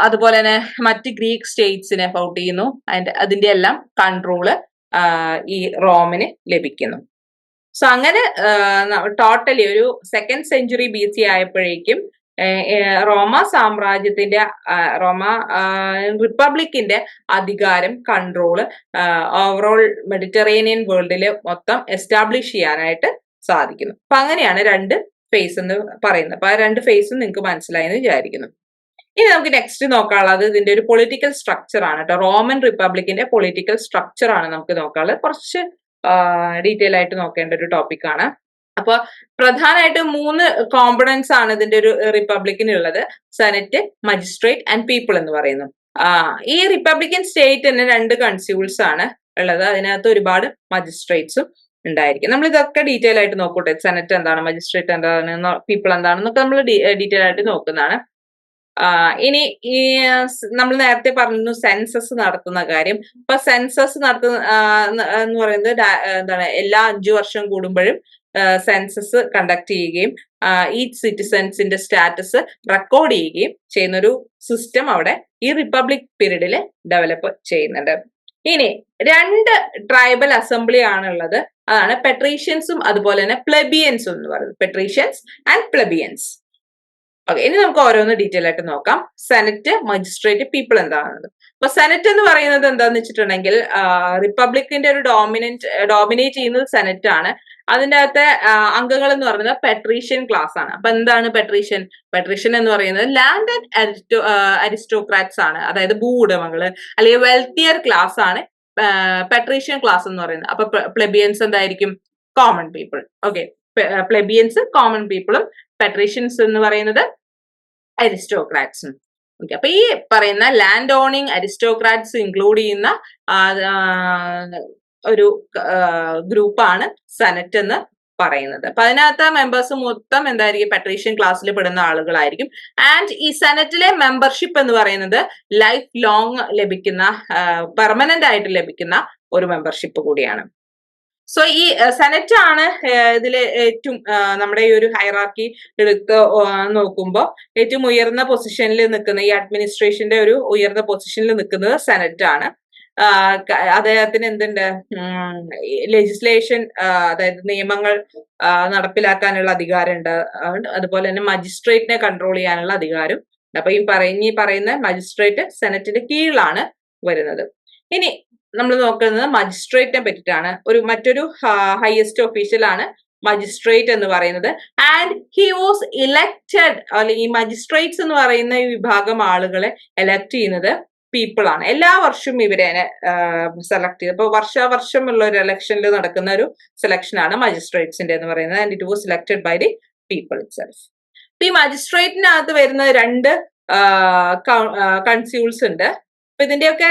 അതുപോലെ തന്നെ മറ്റ് ഗ്രീക്ക് സ്റ്റേറ്റ്സിനെ ഫൗട്ട് ചെയ്യുന്നു. അതിന്റെ എല്ലാം കൺട്രോള് ഈ റോമിന് ലഭിക്കുന്നു. സോ അങ്ങനെ ടോട്ടലി ഒരു 2nd സെഞ്ചുറി BC ആയപ്പോഴേക്കും റോമ സാമ്രാജ്യത്തിന്റെ റോമ റിപ്പബ്ലിക്കിന്റെ അധികാരം, കൺട്രോള് ഓവറോൾ മെഡിറ്ററേനിയൻ വേൾഡില് മൊത്തം എസ്റ്റാബ്ലിഷ് ചെയ്യാനായിട്ട് സാധിക്കുന്നു. അപ്പൊ അങ്ങനെയാണ് 2 ഫേസ് എന്ന് പറയുന്നത്. അപ്പൊ ആ 2 ഫേസും നിങ്ങൾക്ക് മനസ്സിലായെന്ന് വിചാരിക്കുന്നു. ഇനി നമുക്ക് നെക്സ്റ്റ് നോക്കാനുള്ളത് ഇതിന്റെ ഒരു പൊളിറ്റിക്കൽ സ്ട്രക്ചർ ആണ് കേട്ടോ. റോമൻ റിപ്പബ്ലിക്കിന്റെ പൊളിറ്റിക്കൽ സ്ട്രക്ചർ ആണ് നമുക്ക് നോക്കാനുള്ളത്. കുറച്ച് ഡീറ്റെയിൽ ആയിട്ട് നോക്കേണ്ട ഒരു ടോപ്പിക് ആണ്. അപ്പൊ പ്രധാനമായിട്ടും 3 കോമ്പണൻസ് ആണ് ഇതിന്റെ ഒരു റിപ്പബ്ലിക്കിനുള്ളത്: സെനറ്റ്, മജിസ്ട്രേറ്റ് ആൻഡ് പീപ്പിൾ എന്ന് പറയുന്നു. ഈ റിപ്പബ്ലിക്കൻ സ്റ്റേറ്റിന് 2 കൺസ്യൂൾസ് ആണ് ഉള്ളത്. അതിനകത്ത് ഒരുപാട് മജിസ്ട്രേറ്റ്സും ഉണ്ടായിരിക്കും. നമ്മൾ ഇതൊക്കെ ഡീറ്റെയിൽ ആയിട്ട് നോക്കൂട്ടെ. സെനറ്റ് എന്താണ്, മജിസ്ട്രേറ്റ് എന്താണ്, പീപ്പിൾ എന്താണെന്നൊക്കെ നമ്മൾ ഡീറ്റെയിൽ ആയിട്ട് നോക്കുന്നതാണ്. ഇനി ഈ നമ്മൾ നേരത്തെ പറഞ്ഞു സെൻസസ് നടത്തുന്ന കാര്യം. ഇപ്പൊ സെൻസസ് എന്ന് പറയുന്നത് എന്താണ്, എല്ലാ 5 വർഷം കൂടുമ്പോഴും സെൻസസ് കണ്ടക്ട് ചെയ്യുകയും ഈ സിറ്റിസൺസിന്റെ സ്റ്റാറ്റസ് റെക്കോർഡ് ചെയ്യുകയും ചെയ്യുന്ന ഒരു സിസ്റ്റം അവിടെ ഈ റിപ്പബ്ലിക് പീരീഡിൽ ഡെവലപ്പ് ചെയ്യുന്നുണ്ട്. ഇനി 2 ട്രൈബൽ അസംബ്ലി ആണുള്ളത്. അതാണ് പെട്രീഷ്യൻസും അതുപോലെ തന്നെ പ്ലെബിയൻസും എന്ന് പറയുന്നത്. Patricians and plebeians. ഓക്കെ, ഇനി നമുക്ക് ഓരോന്ന് ഡീറ്റെയിൽ ആയിട്ട് നോക്കാം. സെനറ്റ്, മജിസ്ട്രേറ്റ്, പീപ്പിൾ എന്താണെന്ന്. അപ്പൊ സെനറ്റ് എന്ന് പറയുന്നത് എന്താന്ന് വെച്ചിട്ടുണ്ടെങ്കിൽ റിപ്പബ്ലിക്കിന്റെ ഒരു ഡോമിനേറ്റ് ചെയ്യുന്നത് സെനറ്റ് ആണ്. അതിന്റെ അകത്തെ അംഗങ്ങൾ എന്ന് പറയുന്നത് പെട്രീഷ്യൻ ക്ലാസ് ആണ്. അപ്പൊ എന്താണ് പെട്രീഷ്യൻ? പെട്രീഷ്യൻ എന്ന് പറയുന്നത് ലാൻഡ് ആൻഡ് അരിസ്റ്റോക്രാറ്റ്സ് ആണ്. അതായത് ഭൂവുടമകള് അല്ലെങ്കിൽ വെൽത്തിയർ ക്ലാസ് ആണ് പെട്രീഷ്യൻ ക്ലാസ് എന്ന് പറയുന്നത്. അപ്പൊ പ്ലെബിയൻസ് എന്തായിരിക്കും? Common people. Okay, plebeians common പീപ്പിളും പെട്രീഷ്യൻസ് എന്ന് പറയുന്നത് അരിസ്റ്റോക്രാറ്റ്സും. ഓക്കെ, അപ്പൊ ഈ പറയുന്ന ലാൻഡ് ഓണിങ് അരിസ്റ്റോക്രാറ്റ്സ് ഇൻക്ലൂഡ് ചെയ്യുന്ന ഒരു ഗ്രൂപ്പാണ് സെനറ്റ് എന്ന് പറയുന്നത്. അപ്പൊ അതിനകത്ത് മെമ്പേഴ്സ് മൊത്തം എന്തായിരിക്കും? പെട്രീഷ്യൻ ക്ലാസ്സിൽ പെടുന്ന ആളുകളായിരിക്കും. ആൻഡ് ഈ സെനറ്റിലെ മെമ്പർഷിപ്പ് എന്ന് പറയുന്നത് ലൈഫ് ലോങ് ലഭിക്കുന്ന, പെർമനന്റ് ആയിട്ട് ലഭിക്കുന്ന ഒരു മെമ്പർഷിപ്പ് കൂടിയാണ്. സോ ഈ സെനറ്റ് ആണ് ഇതിലെ ഏറ്റവും നമ്മുടെ ഈ ഒരു ഹൈറാർക്കി എടുത്ത് നോക്കുമ്പോൾ ഏറ്റവും ഉയർന്ന പൊസിഷനിൽ നിൽക്കുന്ന, ഈ അഡ്മിനിസ്ട്രേഷന്റെ ഒരു ഉയർന്ന പൊസിഷനിൽ നിൽക്കുന്നത് സെനറ്റ് ആണ്. അദ്ദേഹത്തിന് എന്തുണ്ട്? ലെജിസ്ലേഷൻ, അതായത് നിയമങ്ങൾ നടപ്പിലാക്കാനുള്ള അധികാരമുണ്ട്. അതുപോലെ തന്നെ മജിസ്ട്രേറ്റിനെ കൺട്രോൾ ചെയ്യാനുള്ള അധികാരം. അപ്പൊ ഈ പറയുന്ന മജിസ്ട്രേറ്റ് സെനറ്റിന്റെ കീഴിലാണ് വരുന്നത്. ഇനി നമ്മൾ നോക്കുന്നത് മജിസ്ട്രേറ്റിനെ പറ്റിയിട്ടാണ്. മറ്റൊരു ഹയസ്റ്റ് ഒഫീഷ്യൽ ആണ് മജിസ്ട്രേറ്റ് എന്ന് പറയുന്നത്. ആൻഡ് ഹി വാസ് ഇലക്റ്റഡ്, അല്ലെങ്കിൽ ഈ മജിസ്ട്രേറ്റ്സ് എന്ന് പറയുന്ന ഈ വിഭാഗം ആളുകളെ എലക്ട് ചെയ്യുന്നത് പീപ്പിൾ ആണ്. എല്ലാ വർഷവും ഇവരെ സെലക്ട് ചെയ്ത്, ഇപ്പൊ വർഷം ഉള്ള ഒരു ഇലക്ഷനിൽ നടക്കുന്ന ഒരു സെലക്ഷൻ ആണ് മജിസ്ട്രേറ്റ്സിന്റെ എന്ന് പറയുന്നത്. And it was selected by the people itself. ഈ മജിസ്ട്രേറ്റിനകത്ത് വരുന്ന 2 കൺസ്യൂൾസ് ഉണ്ട്. അപ്പൊ ഇതിന്റെയൊക്കെ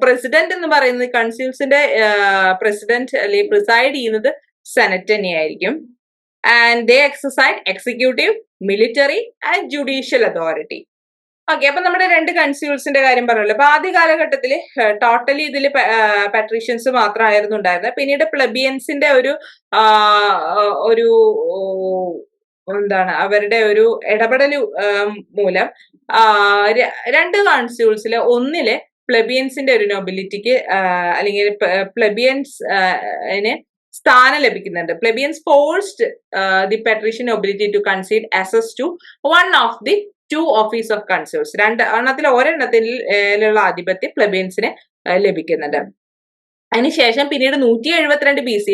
പ്രസിഡന്റ് എന്ന് പറയുന്നത്, കൺസ്യൂൾസിന്റെ പ്രസിഡന്റ് അല്ലെങ്കിൽ പ്രിസൈഡ് ചെയ്യുന്നത് സെനറ്റ് തന്നെയായിരിക്കും. And they exercise executive, military and judicial authority. Okay, അപ്പൊ നമ്മുടെ 2 കൺസ്യൂൾസിന്റെ കാര്യം പറഞ്ഞല്ലോ. അപ്പൊ ആദ്യ കാലഘട്ടത്തിൽ ടോട്ടലി ഇതിൽ പെട്രീഷ്യൻസ് മാത്രമായിരുന്നു ഉണ്ടായിരുന്നത്. പിന്നീട് പ്ലെബിയൻസിന്റെ ഒരു എന്താണ്, അവരുടെ ഒരു ഇടപെടൽ മൂലം 2 കൺസ്യൂൾസിലെ ഒന്നില് പ്ലെബിയൻസിന്റെ ഒരു നൊബിലിറ്റിക്ക് അല്ലെങ്കിൽ പ്ലെബിയൻസിന് സ്ഥാനം ലഭിക്കുന്നുണ്ട്. Plebeians forced the patrician nobility to concede access to one of the 2 office of consuls. 2 ഒരെണ്ണത്തിലുള്ള ആധിപത്യം പ്ലെബിയൻസിന് ലഭിക്കുന്നുണ്ട്. അതിനുശേഷം പിന്നീട് 172 BC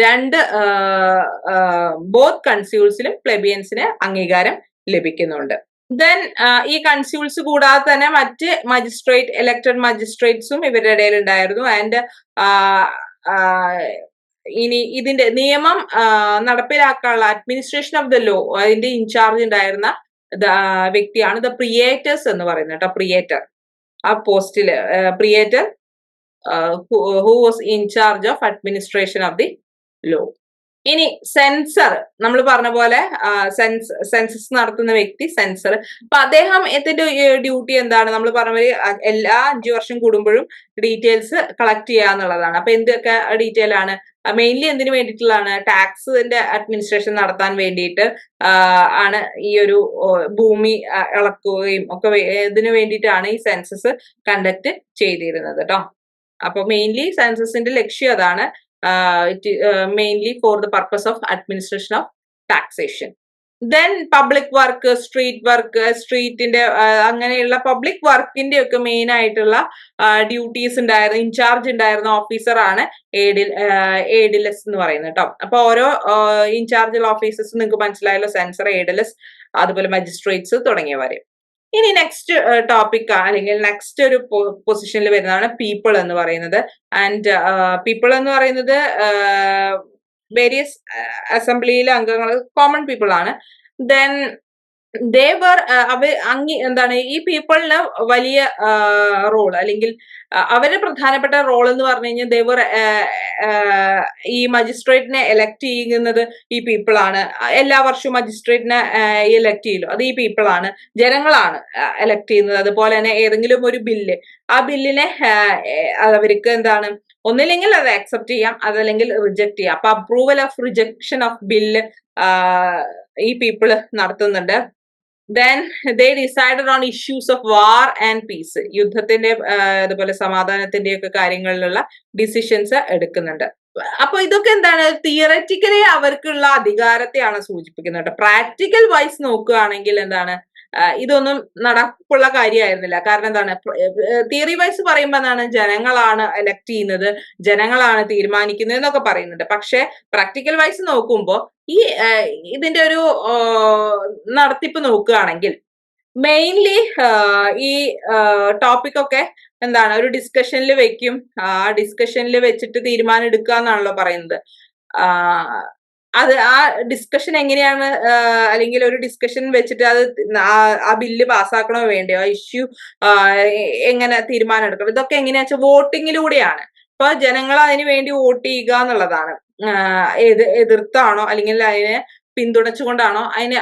2 ബോത്ത് കൺസ്യൂൾസിലും പ്ലെബിയൻസിന് അംഗീകാരം ലഭിക്കുന്നുണ്ട്. ദെൻ ഈ കൺസ്യൂൾസ് കൂടാതെ തന്നെ മറ്റ് എലക്ടഡ് മജിസ്ട്രേറ്റ്സും ഇവരുടെ ഇടയിൽ ഉണ്ടായിരുന്നു. ആൻഡ് ഇനി ഇതിന്റെ നിയമം നടപ്പിലാക്കാനുള്ള അഡ്മിനിസ്ട്രേഷൻ ഓഫ് ദ ലോ അതിന്റെ ഇൻചാർജ് ഉണ്ടായിരുന്ന വ്യക്തിയാണ് ദ പ്രിയേറ്റേഴ്സ് എന്ന് പറയുന്നത് കേട്ടോ. പ്രിയേറ്റർ, ആ പോസ്റ്റില് പ്രിയേറ്റർ who was in charge of administration of the law. ഇനി സെൻസർ, നമ്മൾ പറഞ്ഞ പോലെ സെൻസസ് നടത്തുന്ന വ്യക്തി സെൻസർ. അപ്പൊ അദ്ദേഹത്തിന്റെ ഡ്യൂട്ടി എന്താണ്? നമ്മൾ പറഞ്ഞ പോലെ എല്ലാ 5 വർഷം കൂടുമ്പോഴും ഡീറ്റെയിൽസ് കളക്ട് ചെയ്യുക എന്നുള്ളതാണ്. അപ്പൊ എന്തൊക്കെ ഡീറ്റെയിൽ ആണ്? മെയിൻലി എന്തിനു വേണ്ടിയിട്ടുള്ളതാണ്? ടാക്സിന്റെ അഡ്മിനിസ്ട്രേഷൻ നടത്താൻ വേണ്ടിയിട്ട് ആണ് ഈ ഒരു ഭൂമി ഇളക്കുകയും ഒക്കെ ഇതിനു വേണ്ടിയിട്ടാണ് ഈ സെൻസസ് കണ്ടക്ട് ചെയ്തിരുന്നത് കേട്ടോ. അപ്പൊ മെയിൻലി സെൻസസിന്റെ ലക്ഷ്യം അതാണ്. Mainly for the purpose of administration of taxation. Then public work, street work, സ്ട്രീറ്റിന്റെ അങ്ങനെയുള്ള പബ്ലിക് വർക്കിന്റെ ഒക്കെ മെയിൻ ആയിട്ടുള്ള ഡ്യൂട്ടീസ് ഉണ്ടായിരുന്ന ഇൻചാർജ് ഉണ്ടായിരുന്ന ഓഫീസറാണ് എഡിലസ് എന്ന് പറയുന്നത് കേട്ടോ. അപ്പൊ ഓരോ ഇൻചാർജ് ഓഫീസേഴ്സ് നിങ്ങൾക്ക് മനസ്സിലായല്ലോ, സെൻസർ, എഡിലസ്, അതുപോലെ മജിസ്ട്രേറ്റ്സ് തുടങ്ങിയവരെ. ഇനി നെക്സ്റ്റ് ടോപ്പിക് അല്ലെങ്കിൽ നെക്സ്റ്റ് ഒരു പൊസിഷനിൽ വരുന്നതാണ് പീപ്പിൾ എന്ന് പറയുന്നത്. ആൻഡ് പീപ്പിൾ എന്ന് പറയുന്നത് വേരിയസ് അസംബ്ലിയിലെ അംഗങ്ങൾ കോമൺ പീപ്പിൾ ആണ്. ദെൻ ദേവർ എന്താണ് ഈ പീപ്പിളിന് വലിയ റോൾ അല്ലെങ്കിൽ അവരുടെ പ്രധാനപ്പെട്ട റോൾ എന്ന് പറഞ്ഞു കഴിഞ്ഞാൽ ദേവർ ഈ മജിസ്ട്രേറ്റിനെ എലക്ട് ചെയ്യുന്നത് ഈ പീപ്പിൾ ആണ്. എല്ലാ വർഷവും മജിസ്ട്രേറ്റിനെ എലക്ട് ചെയ്യലോ, അത് ഈ പീപ്പിൾ ആണ്, ജനങ്ങളാണ് എലക്ട് ചെയ്യുന്നത്. അതുപോലെ തന്നെ ഏതെങ്കിലും ഒരു ബില്ല്, ആ ബില്ലിനെ അവർക്ക് എന്താണ് ഒന്നില്ലെങ്കിൽ അത് അക്സെപ്റ്റ് ചെയ്യാം, അതല്ലെങ്കിൽ റിജക്ട് ചെയ്യാം. അപ്പൊ approval of rejection of bill ഈ പീപ്പിൾ നടത്തുന്നുണ്ട്. Then they decided on issues of war and piece, യുദ്ധത്തിന്റെ അതുപോലെ സമാധാനത്തിന്റെ ഒക്കെ കാര്യങ്ങളിലുള്ള ഡിസിഷൻസ് എടുക്കുന്നുണ്ട്. അപ്പൊ ഇതൊക്കെ എന്താണ്? തിയററ്റിക്കലി അവർക്കുള്ള അധികാരത്തെയാണ് സൂചിപ്പിക്കുന്നത്. പ്രാക്ടിക്കൽ വൈസ് നോക്കുകയാണെങ്കിൽ എന്താണ്, ഇതൊന്നും നടപ്പുള്ള കാര്യമായിരുന്നില്ല. കാരണം എന്താണ്, തിയറി വൈസ് പറയുമ്പോൾ എന്താണ്, ജനങ്ങളാണ് എലക്ട് ചെയ്യുന്നത്, ജനങ്ങളാണ് തീരുമാനിക്കുന്നത് എന്നൊക്കെ പറയുന്നുണ്ട്. പക്ഷെ പ്രാക്ടിക്കൽ വൈസ് നോക്കുമ്പോൾ ഈ ഇതിന്റെ ഒരു നടത്തിപ്പ് നോക്കുകയാണെങ്കിൽ മെയിൻലി ഈ ടോപ്പിക് ഒക്കെ എന്താണ് ഒരു ഡിസ്കഷനിൽ വെക്കും. ആ ഡിസ്കഷനിൽ വെച്ചിട്ട് തീരുമാനം എടുക്കുക എന്നാണല്ലോ പറയുന്നത്. അത് ആ ഡിസ്കഷൻ എങ്ങനെയാണ്, അല്ലെങ്കിൽ ഒരു ഡിസ്കഷൻ വെച്ചിട്ട് അത് ആ ബില്ല് പാസ്സാക്കണോ വേണ്ടയോ, ഇഷ്യൂ എങ്ങനെ തീരുമാനം എടുക്കണം, ഇതൊക്കെ എങ്ങനെയാ വെച്ചാൽ വോട്ടിങ്ങിലൂടെയാണ്. അപ്പൊ ജനങ്ങൾ അതിന് വേണ്ടി വോട്ട് ചെയ്യുക എന്നുള്ളതാണ്. എതിർത്താണോ അല്ലെങ്കിൽ അതിനെ പിന്തുണച്ചുകൊണ്ടാണോ, അതിനെ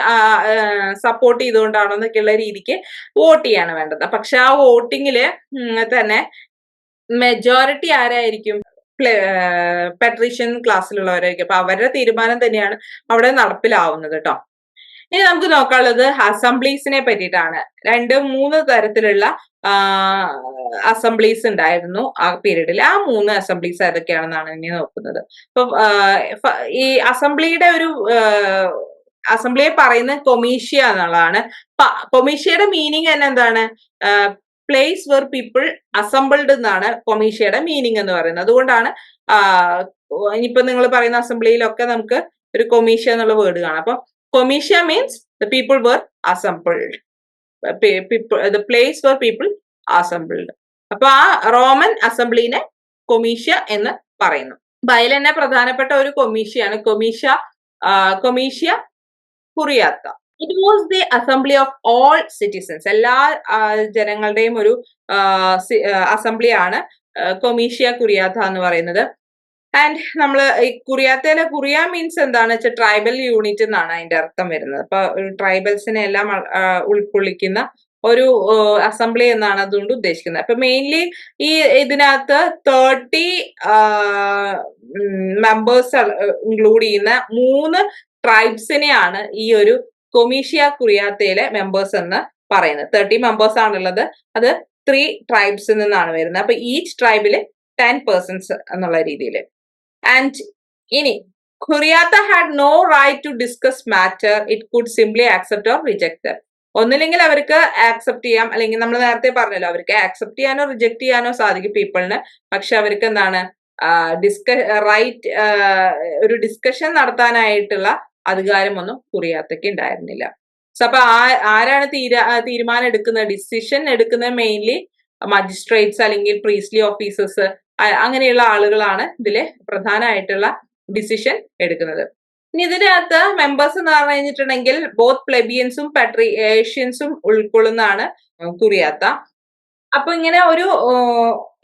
സപ്പോർട്ട് ചെയ്തുകൊണ്ടാണോ എന്നൊക്കെയുള്ള രീതിക്ക് വോട്ട് ചെയ്യാണ് വേണ്ടത്. പക്ഷെ ആ വോട്ടിങ്ങില് തന്നെ മെജോറിറ്റി ആരായിരിക്കും? പെട്രീഷ്യൻ ക്ലാസ്സിലുള്ളവരായിരിക്കും. അപ്പൊ അവരുടെ തീരുമാനം തന്നെയാണ് അവിടെ നടപ്പിലാവുന്നത് കേട്ടോ. ഇനി നമുക്ക് നോക്കാനുള്ളത് അസംബ്ലീസിനെ പറ്റിയിട്ടാണ്. 2-3 തരത്തിലുള്ള അസംബ്ലീസ് ഉണ്ടായിരുന്നു ആ പീരീഡിൽ. ആ 3 അസംബ്ലീസ് ഏതൊക്കെയാണെന്നാണ് ഇനി നോക്കുന്നത്. ഇപ്പൊ ഈ അസംബ്ലിയുടെ ഒരു അസംബ്ലിയെ പറയുന്ന കൊമീഷ്യ എന്നുള്ളതാണ്. കൊമീഷ്യയുടെ മീനിങ് തന്നെ എന്താണ്? പ്ലേസ് വെർ പീപ്പിൾ അസംബിൾഡ് എന്നാണ് കൊമീഷ്യയുടെ മീനിങ് എന്ന് പറയുന്നത്. അതുകൊണ്ടാണ് ഇനിയിപ്പോ നിങ്ങൾ പറയുന്ന അസംബ്ലിയിലൊക്കെ നമുക്ക് ഒരു കൊമീഷ്യ എന്നുള്ള വേർഡ് കാണാം. അപ്പൊ comitia means the people were assembled, the place were people assembled. അപ്പൊ ആ റോമൻ അസംബ്ലിനെ കൊമീഷ്യ എന്ന് പറയുന്നു. അതിൽ തന്നെ പ്രധാനപ്പെട്ട ഒരു കൊമീഷ്യയാണ് comitia curiata. It was the assembly of all citizens, എല്ലാ ജനങ്ങളുടെയും ഒരു അസംബ്ലിയാണ് കൊമീഷ്യ കുറിയാത്ത എന്ന് പറയുന്നത്. ആൻഡ് നമ്മൾ ഈ കുറിയാത്തയിലെ കുറിയ മീൻസ് എന്താണെന്ന് വെച്ചാൽ ട്രൈബൽ യൂണിറ്റ് എന്നാണ് അതിന്റെ അർത്ഥം വരുന്നത്. അപ്പൊ ട്രൈബൽസിനെ എല്ലാം ഉൾക്കൊള്ളിക്കുന്ന ഒരു അസംബ്ലി എന്നാണ് അതുകൊണ്ട് ഉദ്ദേശിക്കുന്നത്. അപ്പൊ മെയിൻലി ഈ ഇതിനകത്ത് 30 മെമ്പേഴ്സ് ഇൻക്ലൂഡ് ചെയ്യുന്ന 3 ട്രൈബ്സിനെയാണ് ഈ ഒരു കൊമീഷ്യ കുറിയാത്തയിലെ മെമ്പേഴ്സ് എന്ന് പറയുന്നത്. 30 മെമ്പേഴ്സ് ആണുള്ളത്. അത് 3 ട്രൈബ്സിൽ നിന്നാണ് വരുന്നത്. അപ്പൊ ഈച്ച് ട്രൈബില് 10 persons എന്നുള്ള രീതിയിൽ. ആൻഡ് ഇനി curiata had no right to discuss matter, it could simply accept or reject. ഒന്നില്ലെങ്കിൽ അവർക്ക് ആക്സെപ്റ്റ് ചെയ്യാം, അല്ലെങ്കിൽ നമ്മൾ നേരത്തെ പറഞ്ഞല്ലോ അവർക്ക് ആക്സെപ്റ്റ് ചെയ്യാനോ റിജക്ട് ചെയ്യാനോ സാധിക്കും പീപ്പിളിന്. പക്ഷെ അവർക്ക് എന്താണ് ഒരു ഡിസ്കഷൻ നടത്താനായിട്ടുള്ള അധികാരമൊന്നും കുറിയാത്തക്ക് ഉണ്ടായിരുന്നില്ല. സോ അപ്പൊ ആരാണ് തീരുമാനം എടുക്കുന്നത്, ഡിസിഷൻ എടുക്കുന്നത് മെയിൻലി മജിസ്ട്രേറ്റ്സ് അല്ലെങ്കിൽ പ്രീസ്ലി ഓഫീസേഴ്സ്, അങ്ങനെയുള്ള ആളുകളാണ് ഇതില് പ്രധാനമായിട്ടുള്ള ഡിസിഷൻ എടുക്കുന്നത്. ഇനി ഇതിനകത്ത് മെമ്പേഴ്സ് എന്ന് പറഞ്ഞു കഴിഞ്ഞിട്ടുണ്ടെങ്കിൽ ബോത്ത് പ്ലെബിയൻസും പെട്രീഷ്യൻസും ഉൾക്കൊള്ളുന്നതാണ് കുറിയാത്ത. അപ്പൊ ഇങ്ങനെ ഒരു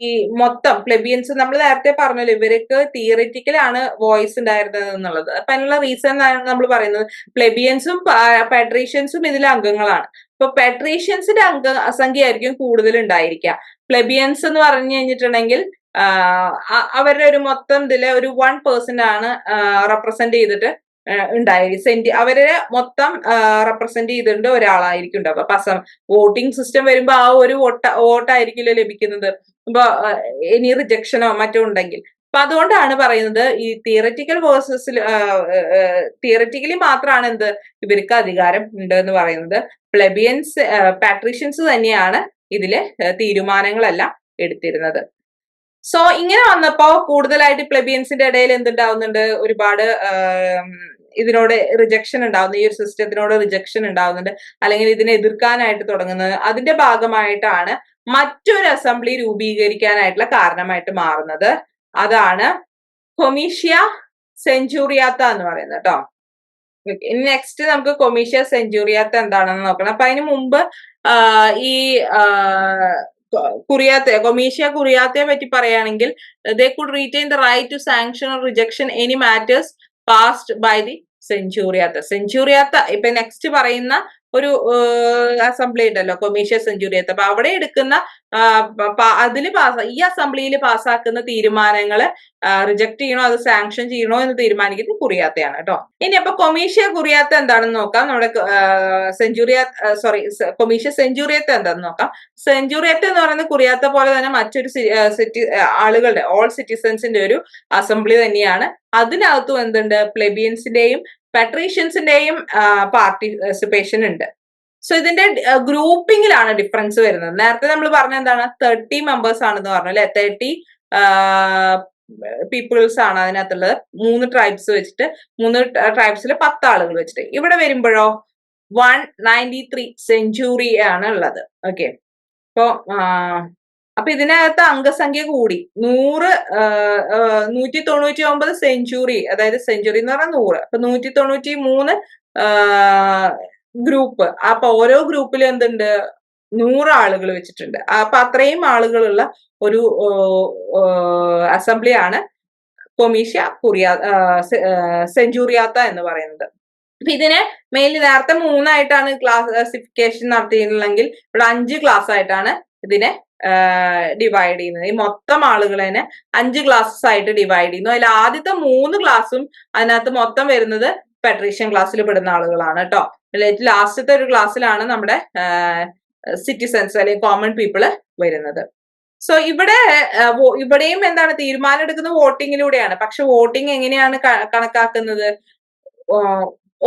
ഈ മൊത്തം പ്ലെബിയൻസ് നമ്മൾ നേരത്തെ പറഞ്ഞല്ലോ, ഇവർക്ക് തിയറിറ്റിക്കലാണ് വോയിസ് ഉണ്ടായിരുന്നത് എന്നുള്ളത്. അപ്പൊ അതിനുള്ള റീസൺ നമ്മൾ പറയുന്നത് പ്ലെബിയൻസും പെട്രീഷ്യൻസും ഇതിലെ അംഗങ്ങളാണ്. ഇപ്പൊ പെട്രീഷ്യൻസിന്റെ സംഖ്യ ആയിരിക്കും കൂടുതൽ ഉണ്ടായിരിക്കുക. പ്ലെബിയൻസ് എന്ന് പറഞ്ഞു കഴിഞ്ഞിട്ടുണ്ടെങ്കിൽ അവരുടെ ഒരു മൊത്തം ഇതിലെ ഒരു 1% ആണ് റെപ്രസെന്റ് ചെയ്തിട്ട് അവരെ മൊത്തം റെപ്രസെന്റ് ചെയ്തിട്ടുണ്ട് ഒരാളായിരിക്കും ഉണ്ടാവുക. അപ്പൊ വോട്ടിംഗ് സിസ്റ്റം വരുമ്പോ ആ ഒരു വോട്ടായിരിക്കില്ല ലഭിക്കുന്നത്. ഇപ്പൊ ഇനി റിജക്ഷനോ മറ്റോ ഉണ്ടെങ്കിൽ. അപ്പൊ അതുകൊണ്ടാണ് പറയുന്നത് ഈ തിയററ്റിക്കൽ വേഴ്സസിൽ തിയററ്റിക്കലി മാത്രമാണ് എന്ത് ഇവർക്ക് അധികാരം ഉണ്ട് എന്ന് പറയുന്നത്. പ്ലെബിയൻസ് പാട്രീഷ്യൻസ് തന്നെയാണ് ഇതിലെ തീരുമാനങ്ങളെല്ലാം എടുത്തിരുന്നത്. സോ ഇങ്ങനെ വന്നപ്പോ കൂടുതലായിട്ട് പ്ലെബിയൻസിന്റെ ഇടയിൽ എന്തുണ്ടാവുന്നുണ്ട്, ഒരുപാട് ഇതിനോട് റിജക്ഷൻ ഉണ്ടാവുന്നു, ഈ ഒരു സിസ്റ്റത്തിനോട് റിജക്ഷൻ ഉണ്ടാവുന്നുണ്ട്, അല്ലെങ്കിൽ ഇതിനെ എതിർക്കാനായിട്ട് തുടങ്ങുന്നത്. അതിന്റെ ഭാഗമായിട്ടാണ് മറ്റൊരു അസംബ്ലി രൂപീകരിക്കാനായിട്ടുള്ള കാരണമായിട്ട് മാറുന്നത്. അതാണ് കൊമീഷ്യ സെഞ്ചൂറിയാത്ത എന്ന് പറയുന്നത് കേട്ടോ. ഇനി നെക്സ്റ്റ് നമുക്ക് കൊമീഷ്യ സെഞ്ചൂറിയാത്ത എന്താണെന്ന് നോക്കണം. അപ്പൊ അതിന് മുമ്പ് ഈ കൊമീഷ്യ കുറിയാത്തയെ പറ്റി പറയുകയാണെങ്കിൽ they could retain the right to sanction or rejection any matters passed by the centuriata ഇപ്പൊ നെക്സ്റ്റ് പറയുന്ന ഒരു അസംബ്ലി ഉണ്ടല്ലോ, കൊമീഷ്യ സെഞ്ചൂറിയാത്ത. അപ്പൊ അവിടെ എടുക്കുന്ന ഈ അസംബ്ലിയിൽ പാസ്സാക്കുന്ന തീരുമാനങ്ങള് റിജക്ട് ചെയ്യണോ അത് സാങ്ഷൻ ചെയ്യണോ എന്ന് തീരുമാനിക്കുന്നത് കുറിയാത്തയാണ് കേട്ടോ. ഇനി അപ്പൊ കൊമീഷ്യ കുറിയാത്ത എന്താണെന്ന് നോക്കാം. നമ്മുടെ കൊമീഷ്യ സെഞ്ചൂറിയത്ത് എന്താണെന്ന് നോക്കാം. സെഞ്ചൂറിയത്ത് എന്ന് പറയുന്നത് കുറിയാത്ത പോലെ തന്നെ മറ്റൊരു ആളുകളുടെ ഓൾ സിറ്റിസൺസിന്റെ ഒരു അസംബ്ലി തന്നെയാണ്. അതിനകത്തും എന്തുണ്ട്, പ്ലെബിയൻസിന്റെയും പെട്രീഷ്യൻസിന്റെയും പാർട്ടിസിപ്പേഷൻ ഉണ്ട്. സോ ഇതിന്റെ ഗ്രൂപ്പിംഗിലാണ് ഡിഫറൻസ് വരുന്നത്. നേരത്തെ നമ്മൾ പറഞ്ഞ എന്താണ് 30 മെമ്പേഴ്സ് ആണെന്ന് പറഞ്ഞു അല്ലെ, 30 പീപ്പിൾസ് ആണ് അതിനകത്തുള്ളത്. 3 ട്രൈബ്സ് വെച്ചിട്ട് 3 ട്രൈബ്സിൽ 10 ആളുകൾ വെച്ചിട്ട്. ഇവിടെ വരുമ്പോഴോ 193 സെഞ്ചുറി ആണ് ഉള്ളത്. ഓക്കെ, അപ്പൊ ഇതിനകത്ത് അംഗസംഖ്യ കൂടി 199 സെഞ്ചുറി, അതായത് സെഞ്ചുറി എന്ന് പറഞ്ഞാൽ 100. അപ്പൊ 193 ഗ്രൂപ്പ്. അപ്പൊ ഓരോ ഗ്രൂപ്പിലും എന്തുണ്ട്, 100 ആളുകൾ വെച്ചിട്ടുണ്ട്. അപ്പൊ അത്രയും ആളുകളുള്ള ഒരു അസംബ്ലിയാണ് കൊമീഷ്യ സെഞ്ചൂറിയാത്ത എന്ന് പറയുന്നത്. അപ്പൊ ഇതിനെ മെയിൻലി നേരത്തെ 3 ക്ലാസിഫിക്കേഷൻ നടത്തിയിട്ടുണ്ടെങ്കിൽ ഇവിടെ 5 ക്ലാസ് ആയിട്ടാണ് ഇതിനെ ഡിവൈഡ് ചെയ്യുന്നത്. ഈ മൊത്തം ആളുകളെ 5 ക്ലാസ്സസ് ആയിട്ട് ഡിവൈഡ് ചെയ്യുന്നു. അതിൽ ആദ്യത്തെ 3 ക്ലാസ്സും അതിനകത്ത് മൊത്തം വരുന്നത് പെട്രീഷ്യൻ ക്ലാസ്സിൽ പെടുന്ന ആളുകളാണ് കേട്ടോ. ലാസ്റ്റത്തെ ഒരു ക്ലാസ്സിലാണ് നമ്മുടെ സിറ്റിസൺസ് അല്ലെങ്കിൽ കോമൺ പീപ്പിള് വരുന്നത്. സോ ഇവിടെയും എന്താണ്, തീരുമാനം എടുക്കുന്നത് വോട്ടിങ്ങിലൂടെയാണ്. പക്ഷെ വോട്ടിംഗ് എങ്ങനെയാണ് കണക്കാക്കുന്നത്?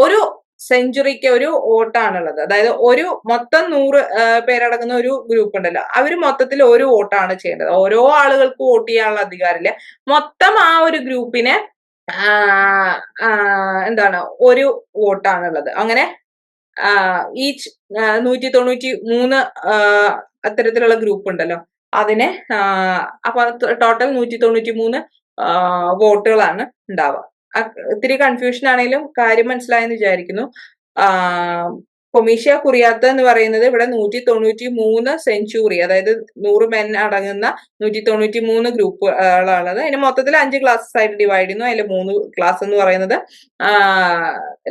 ഒരു സെഞ്ചുറിക്ക് ഒരു വോട്ടാണുള്ളത്. അതായത് ഒരു മൊത്തം 100 പേരടങ്ങുന്ന ഒരു ഗ്രൂപ്പ് ഉണ്ടല്ലോ, അവര് മൊത്തത്തിൽ ഒരു വോട്ടാണ് ചെയ്യേണ്ടത്. ഓരോ ആളുകൾക്ക് വോട്ട് ചെയ്യാനുള്ള അധികാരമില്ല. മൊത്തം ആ ഒരു ഗ്രൂപ്പിനെ എന്താണ് ഒരു വോട്ടാണുള്ളത്. അങ്ങനെ ഈച്ച് 193 അത്തരത്തിലുള്ള ഗ്രൂപ്പ് ഉണ്ടല്ലോ അതിനെ അപ്പൊ ടോട്ടൽ 193 വോട്ടുകളാണ് ഉണ്ടാവുക. ഇത്തിരി കൺഫ്യൂഷൻ ആണെങ്കിലും കാര്യം മനസ്സിലായെന്ന് വിചാരിക്കുന്നു. കൊമീഷ്യ കുറിയാത്ത എന്ന് പറയുന്നത് ഇവിടെ 193 സെഞ്ചുറി, അതായത് 100 മെൻ അടങ്ങുന്ന 193 ഗ്രൂപ്പുകളാണുള്ളത്. അതിന് മൊത്തത്തിൽ 5 ക്ലാസ്സസ് ആയിട്ട് ഡിവൈഡ് ചെയ്യുന്നു. അതിൽ 3 ക്ലാസ് എന്ന് പറയുന്നത്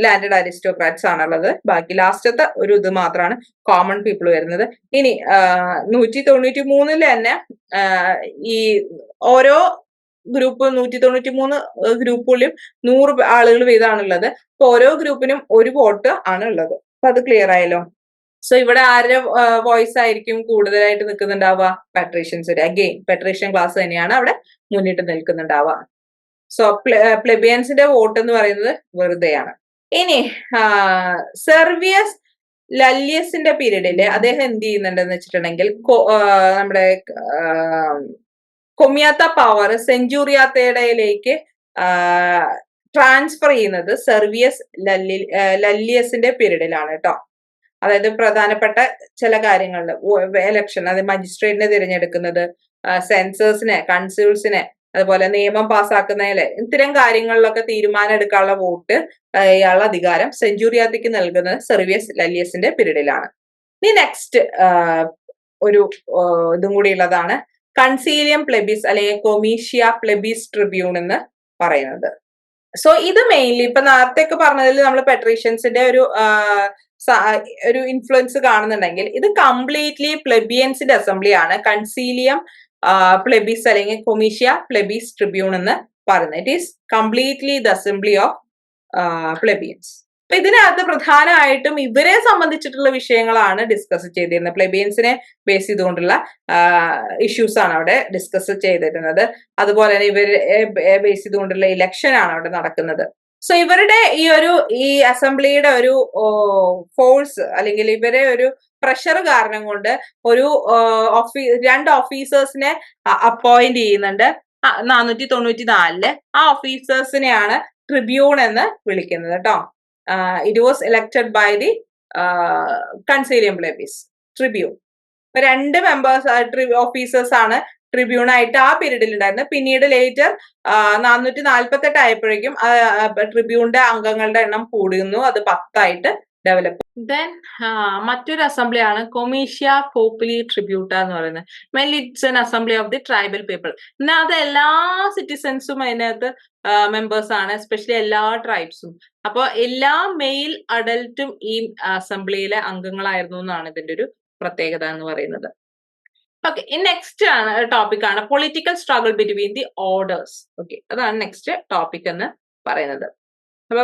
ലാൻഡഡ് അരിസ്റ്റോക്രാറ്റ്സ് ആണുള്ളത്. ബാക്കി ലാസ്റ്റത്തെ ഒരു ഇത് മാത്രമാണ് കോമൺ പീപ്പിൾ വരുന്നത്. ഇനി 193 തന്നെ ഈ ഓരോ ഗ്രൂപ്പ് 193 ഗ്രൂപ്പുകളിലും 100 ആളുകൾ വീതമാണുള്ളത്. അപ്പൊ ഓരോ ഗ്രൂപ്പിനും ഒരു വോട്ട് ആണ് ഉള്ളത്. അപ്പൊ അത് ക്ലിയർ ആയല്ലോ. സോ ഇവിടെ ആരുടെ വോയിസ് ആയിരിക്കും കൂടുതലായിട്ട് നിൽക്കുന്നുണ്ടാവുക? പെട്രീഷ്യൻസിന്റെ. അഗെയിൻ പെട്രീഷ്യൻ ക്ലാസ് തന്നെയാണ് അവിടെ മുന്നിട്ട് നിൽക്കുന്നുണ്ടാവുക. സോ പ്ലെബിയൻസിന്റെ വോട്ട് എന്ന് പറയുന്നത് വെറുതെയാണ്. ഇനി സെർവിയസ് ലല്ലിയസിന്റെ പീരീഡില് അദ്ദേഹം എന്ത് ചെയ്യുന്നുണ്ടെന്ന് വെച്ചിട്ടുണ്ടെങ്കിൽ നമ്മുടെ കൊമിയാത്ത പവർ സെഞ്ചൂറിയാത്തയിലേക്ക് ട്രാൻസ്ഫർ ചെയ്യുന്നത് സെർവിയസ് ലല്ലിയസിന്റെ പീരീഡിലാണ് കേട്ടോ. അതായത് പ്രധാനപ്പെട്ട ചില കാര്യങ്ങളിൽ എലക്ഷൻ, അതായത് മജിസ്ട്രേറ്റിനെ തിരഞ്ഞെടുക്കുന്നത്, സെൻസേഴ്സിനെ, കൺസ്യൂൾസിനെ, അതുപോലെ നിയമം പാസ്സാക്കുന്നതിലെ ഇത്തരം കാര്യങ്ങളിലൊക്കെ തീരുമാനം എടുക്കാനുള്ള വോട്ട് ഇയാളുടെ അധികാരം സെഞ്ചൂറിയാത്തയ്ക്ക് നൽകുന്നത് സെർവിയസ് ലല്ലിയസിന്റെ പീരീഡിലാണ്. ഇനി നെക്സ്റ്റ് ഒരു ഇതും കൂടി ഉള്ളതാണ് കൺസീലിയം പ്ലെബിസ് അല്ലെങ്കിൽ കൊമീഷ്യ പ്ലെബിസ് ട്രിബ്യൂൺ എന്ന് പറയുന്നത്. സോ ഇത് മെയിൻലി ഇപ്പൊ നേരത്തെ ഒക്കെ പറഞ്ഞതിൽ നമ്മൾ പെട്രീഷ്യൻസിന്റെ ഒരു ഇൻഫ്ലുവൻസ് കാണുന്നുണ്ടെങ്കിൽ ഇത് കംപ്ലീറ്റ്ലി പ്ലെബിയൻസിന്റെ അസംബ്ലി ആണ് കൺസീലിയം പ്ലെബിസ് അല്ലെങ്കിൽ കൊമീഷ്യ പ്ലെബിസ് ട്രിബ്യൂൺ എന്ന് പറയുന്നത്. It is completely the assembly of plebeians. അപ്പൊ ഇതിനകത്ത് പ്രധാനമായിട്ടും ഇവരെ സംബന്ധിച്ചിട്ടുള്ള വിഷയങ്ങളാണ് ഡിസ്കസ് ചെയ്തിരുന്നത്. പ്ലെബിയൻസിനെ ബേസ് ചെയ്തുകൊണ്ടുള്ള ഇഷ്യൂസ് ആണ് അവിടെ ഡിസ്കസ് ചെയ്തിരുന്നത്. അതുപോലെ തന്നെ ഇവരെ ബേസ് ചെയ്തുകൊണ്ടുള്ള ഇലക്ഷൻ ആണ് അവിടെ നടക്കുന്നത്. സോ ഇവരുടെ ഈ അസംബ്ലിയുടെ ഒരു ഫോഴ്സ് അല്ലെങ്കിൽ ഇവരെ ഒരു പ്രഷർ കാരണം കൊണ്ട് ഒരു 2 ഓഫീസേഴ്സിനെ അപ്പോയിന്റ് ചെയ്യുന്നുണ്ട് 494. ആ ഓഫീസേഴ്സിനെയാണ് ട്രിബ്യൂൺ എന്ന് വിളിക്കുന്നത് കേട്ടോ. It was elected by the concilium plebis tribune. 2 members officers ആണ് ട്രിബ്യൂൺ ആയിട്ട് ആ പീരീഡിൽ ഉണ്ടായിരുന്നത്. പിന്നീട് ലേറ്റർ 448 ആയപ്പോഴേക്കും ട്രിബ്യൂണിന്റെ അംഗങ്ങളുടെ എണ്ണം കൂടുന്നു, അത് 10 ആയിട്ട് ഡെവലപ്പ്. ദെൻ മറ്റൊരു അസംബ്ലിയാണ് കൊമീഷ്യ പോപ്പുലി ട്രിബ്യൂട്ട എന്ന് പറയുന്നത്. Mainly it's an assembly of the tribal people. ഇതിനകത്ത് എല്ലാ സിറ്റിസൺസും അതിനകത്ത് മെമ്പേഴ്സ് ആണ്, എസ്പെഷ്യലി എല്ലാ ട്രൈബ്സും. അപ്പൊ എല്ലാ മെയിൽ അഡൽട്ടും ഈ അസംബ്ലിയിലെ അംഗങ്ങളായിരുന്നു എന്നാണ് ഇതിന്റെ ഒരു പ്രത്യേകത എന്ന് പറയുന്നത്. ഓക്കെ, നെക്സ്റ്റ് ടോപ്പിക് ആണ് political struggle between the orders. Okay, അതാണ് നെക്സ്റ്റ് ടോപ്പിക് എന്ന് പറയുന്നത്. അപ്പൊ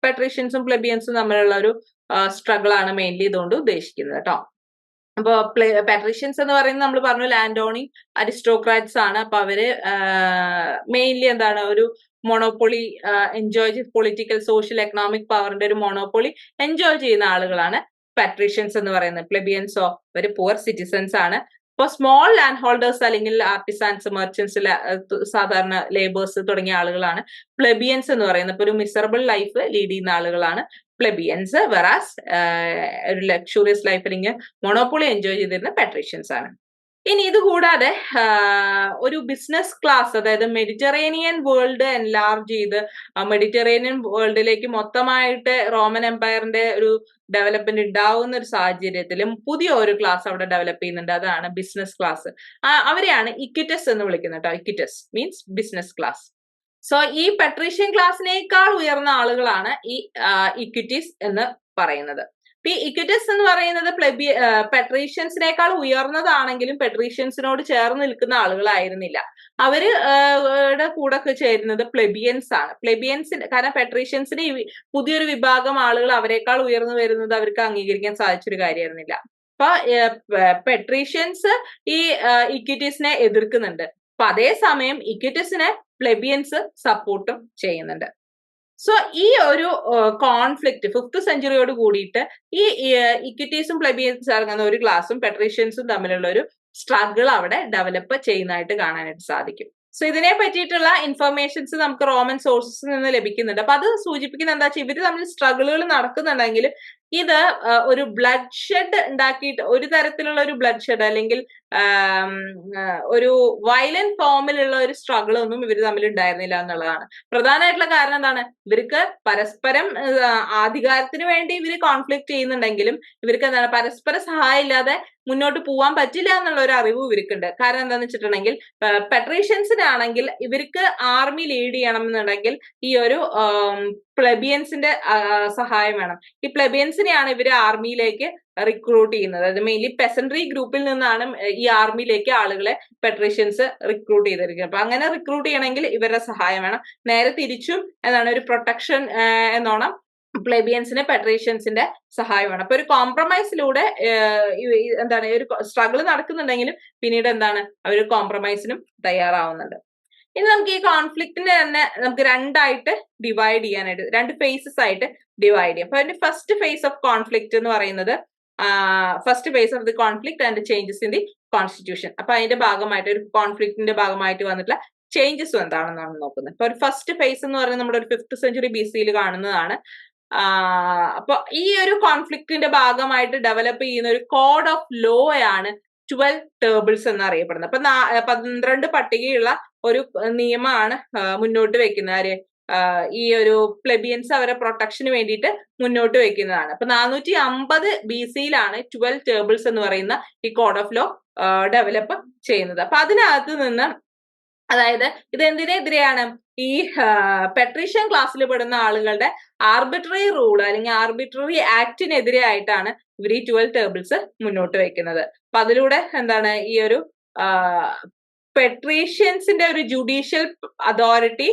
പെട്രീഷ്യൻസും പ്ലെബിയൻസും തമ്മിലുള്ള ഒരു സ്ട്രഗിൾ ആണ് മെയിൻലി ഇതുകൊണ്ട് ഉദ്ദേശിക്കുന്നത് കേട്ടോ. അപ്പൊ പെട്രീഷ്യൻസ് എന്ന് പറയുന്നത് നമ്മൾ പറഞ്ഞു ലാൻഡ് ഓണിങ് അരിസ്റ്റോക്രാറ്റ്സ് ആണ്. അപ്പൊ അവര് മെയിൻലി എന്താണ് ഒരു മൊണോപ്പൊളി എൻജോയ് ചെയ്ത് പൊളിറ്റിക്കൽ സോഷ്യൽ എക്കണോമിക് പവറിന്റെ ഒരു മൊണോപ്പൊളി എൻജോയ് ചെയ്യുന്ന ആളുകളാണ് പെട്രീഷ്യൻസ് എന്ന് പറയുന്നത്. പ്ലെബിയൻസോ ഒരു പുവർ സിറ്റിസൺസ് ആണ്. ഇപ്പൊ സ്മോൾ ലാൻഡ് ഹോൾഡേഴ്സ് അല്ലെങ്കിൽ ആർട്ടിസാൻസ്, മെർച്ചൻസ്, സാധാരണ ലേബേഴ്സ് തുടങ്ങിയ ആളുകളാണ് പ്ലെബിയൻസ് എന്ന് പറയുന്നത്. ഇപ്പൊ ഒരു മിസറബിൾ ലൈഫ് ലീഡ് ചെയ്യുന്ന ആളുകളാണ് പ്ലെബിയൻസ്. വെറാസ് ഒരു ലക്ഷൂറിയസ് ലൈഫ് അല്ലെങ്കിൽ മൊണോപ്പൊളി എൻജോയ് ചെയ്തിരുന്ന പെട്രീഷ്യൻസ് ആണ്. ഇനി ഇത് കൂടാതെ ഒരു ബിസിനസ് ക്ലാസ്, അതായത് മെഡിറ്ററേനിയൻ വേൾഡ് എൻലാർജ് ചെയ്ത് മെഡിറ്ററേനിയൻ വേൾഡിലേക്ക് മൊത്തമായിട്ട് റോമൻ എംപയറിന്റെ ഒരു ഡെവലപ്മെന്റ് ഉണ്ടാവുന്ന ഒരു സാഹചര്യത്തിലും പുതിയ ഒരു ക്ലാസ് അവിടെ ഡെവലപ്പ് ചെയ്യുന്നുണ്ട്. അതാണ് ബിസിനസ് ക്ലാസ്. അവരെയാണ് ഇക്വിറ്റസ് എന്ന് വിളിക്കുന്നത് കേട്ടോ. Equitas means business class. So ഈ പെട്രീഷ്യൻ ക്ലാസിനേക്കാൾ ഉയർന്ന ആളുകളാണ് ഈ ഇക്വിറ്റീസ് എന്ന് പറയുന്നത്. ഈ ഇക്വിറ്റസ് എന്ന് പറയുന്നത് പെട്രീഷ്യൻസിനേക്കാൾ ഉയർന്നതാണെങ്കിലും പെട്രീഷ്യൻസിനോട് ചേർന്ന് നിൽക്കുന്ന ആളുകളായിരുന്നില്ല. അവരുടെ കൂടെ ചേരുന്നത് പ്ലെബിയൻസ് ആണ്. കാരണം പെട്രീഷ്യൻസിന് പുതിയൊരു വിഭാഗം ആളുകൾ അവരെക്കാൾ ഉയർന്നു വരുന്നത് അവർക്ക് അംഗീകരിക്കാൻ സാധിച്ചൊരു കാര്യമായിരുന്നില്ല. അപ്പൊ പെട്രീഷ്യൻസ് ഈ ഇക്വിറ്റീസിനെ എതിർക്കുന്നുണ്ട്. അപ്പൊ അതേസമയം ഇക്വിറ്റീസിനെ പ്ലെബിയൻസ് സപ്പോർട്ടും ചെയ്യുന്നുണ്ട്. സോ ഈ ഒരു കോൺഫ്ലിക്റ്റ് 5th സെഞ്ചുറിയോട് കൂടിയിട്ട് ഈ ഇക്വിറ്റീസും പ്ലെബിയൻസും ഇറങ്ങുന്ന ഒരു ക്ലാസും പെട്രീഷ്യൻസും തമ്മിലുള്ള ഒരു സ്ട്രഗിൾ അവിടെ ഡെവലപ്പ് ചെയ്യുന്നതായിട്ട് കാണാനായിട്ട് സാധിക്കും. സോ ഇതിനെ പറ്റിയിട്ടുള്ള ഇൻഫർമേഷൻസ് നമുക്ക് റോമൻ സോഴ്സസിൽ നിന്ന് ലഭിക്കുന്നുണ്ട്. അപ്പൊ അത് സൂചിപ്പിക്കുന്ന എന്താ വെച്ചാൽ ഇവര് തമ്മിൽ സ്ട്രഗിളുകൾ നടക്കുന്നുണ്ടെങ്കിൽ ഇത് ഒരു ബ്ലഡ് ഷെഡ് ഉണ്ടാക്കിയിട്ട് ഒരു തരത്തിലുള്ള ഒരു ബ്ലഡ് ഷെഡ് അല്ലെങ്കിൽ ഒരു വയലന്റ് ഫോമിലുള്ള ഒരു സ്ട്രഗിൾ ഒന്നും ഇവർ തമ്മിൽ ഉണ്ടായിരുന്നില്ല എന്നുള്ളതാണ്. പ്രധാനമായിട്ടുള്ള കാരണം എന്താണ്? ഇവർക്ക് പരസ്പരം അധികാരത്തിന് വേണ്ടി ഇവർ കോൺഫ്ലിക്ട് ചെയ്യുന്നുണ്ടെങ്കിലും ഇവർക്ക് എന്താണ് പരസ്പര സഹായം ഇല്ലാതെ മുന്നോട്ട് പോകാൻ പറ്റില്ല എന്നുള്ള ഒരു അറിവ് ഇവർക്കുണ്ട്. കാരണം എന്താന്ന് വെച്ചിട്ടുണ്ടെങ്കിൽ പെട്രീഷ്യൻസിനാണെങ്കിൽ ഇവർക്ക് ആർമി ലീഡ് ചെയ്യണം എന്നുണ്ടെങ്കിൽ ഈ ഒരു പ്ലെബിയൻസിന്റെ സഹായം വേണം. ഈ പ്ലെബിയൻസിനെയാണ് ഇവര് ആർമിയിലേക്ക് റിക്രൂട്ട് ചെയ്യുന്നത്. അത് മെയിൻലി പെസൻട്രി ഗ്രൂപ്പിൽ നിന്നാണ് ഈ ആർമിയിലേക്ക് ആളുകളെ പെട്രീഷ്യൻസ് റിക്രൂട്ട് ചെയ്തിരിക്കുന്നത്. അപ്പൊ അങ്ങനെ റിക്രൂട്ട് ചെയ്യണമെങ്കിൽ ഇവരുടെ സഹായം വേണം. നേരെ തിരിച്ചും എന്താണ് ഒരു പ്രൊട്ടക്ഷൻ എന്നോണം പ്ലെബിയൻസിന് പെട്രീഷ്യൻസിന്റെ സഹായം വേണം. അപ്പൊ ഒരു കോംപ്രമൈസിലൂടെ എന്താണ് ഒരു സ്ട്രഗിൾ നടക്കുന്നുണ്ടെങ്കിലും പിന്നീട് എന്താണ് അവർ കോംപ്രമൈസിനും തയ്യാറാവുന്നുണ്ട്. ഇനി നമുക്ക് ഈ കോൺഫ്ലിക്റ്റിനെ തന്നെ നമുക്ക് രണ്ടായിട്ട് ഡിവൈഡ് ചെയ്യാനായിട്ട് 2 ഫേസസ് ആയിട്ട് ഡിവൈഡ് ചെയ്യാം. അപ്പൊ അതിന്റെ ഫസ്റ്റ് ഫേസ് ഓഫ് കോൺഫ്ലിക്റ്റ് എന്ന് പറയുന്നത് first phase of the conflict and changes in the constitution. അപ്പൊ അതിന്റെ ഭാഗമായിട്ട് ഒരു കോൺഫ്ലിക്റ്റിന്റെ ഭാഗമായിട്ട് വന്നിട്ടുള്ള ചേഞ്ചസും എന്താണെന്നാണ് നോക്കുന്നത്. അപ്പൊ ഒരു ഫസ്റ്റ് ഫേസ് എന്ന് പറയുന്നത് നമ്മുടെ ഒരു 5th സെഞ്ചുറി BC കാണുന്നതാണ്. അപ്പൊ ഈ ഒരു കോൺഫ്ലിക്റ്റിന്റെ ഭാഗമായിട്ട് ഡെവലപ്പ് ചെയ്യുന്ന ഒരു കോഡ് ഓഫ് ലോ ആണ് 12 ടേബിൾസ് എന്നറിയപ്പെടുന്നത്. അപ്പൊ 12 പട്ടികയുള്ള ഒരു നിയമമാണ് മുന്നോട്ട് വെക്കുന്നത്. ആര്? ഈ ഒരു പ്ലെബിയൻസ് അവരെ പ്രൊട്ടക്ഷന് വേണ്ടിയിട്ട് മുന്നോട്ട് വെക്കുന്നതാണ്. അപ്പൊ 450 BC-യിലാണ് 12 ടേബിൾസ് എന്ന് പറയുന്ന ഈ കോഡ് ഓഫ് ലോ ഡെവലപ്പ് ചെയ്യുന്നത്. അപ്പൊ അതിനകത്ത് നിന്ന് അതായത് ഇത് എന്തിനെതിരെയാണ്? ഈ പെട്രീഷ്യൻ ക്ലാസ്സിൽ പെടുന്ന ആളുകളുടെ ആർബിട്രറി റൂൾ അല്ലെങ്കിൽ ആർബിട്രറി ആക്ടിനെതിരെ ആയിട്ടാണ് ഇവർ ഈ 12 ടേബിൾസ് മുന്നോട്ട് വെക്കുന്നത്. അപ്പൊ അതിലൂടെ എന്താണ് ഈ ഒരു പെട്രീഷ്യൻസിന്റെ ഒരു ജുഡീഷ്യൽ അതോറിറ്റി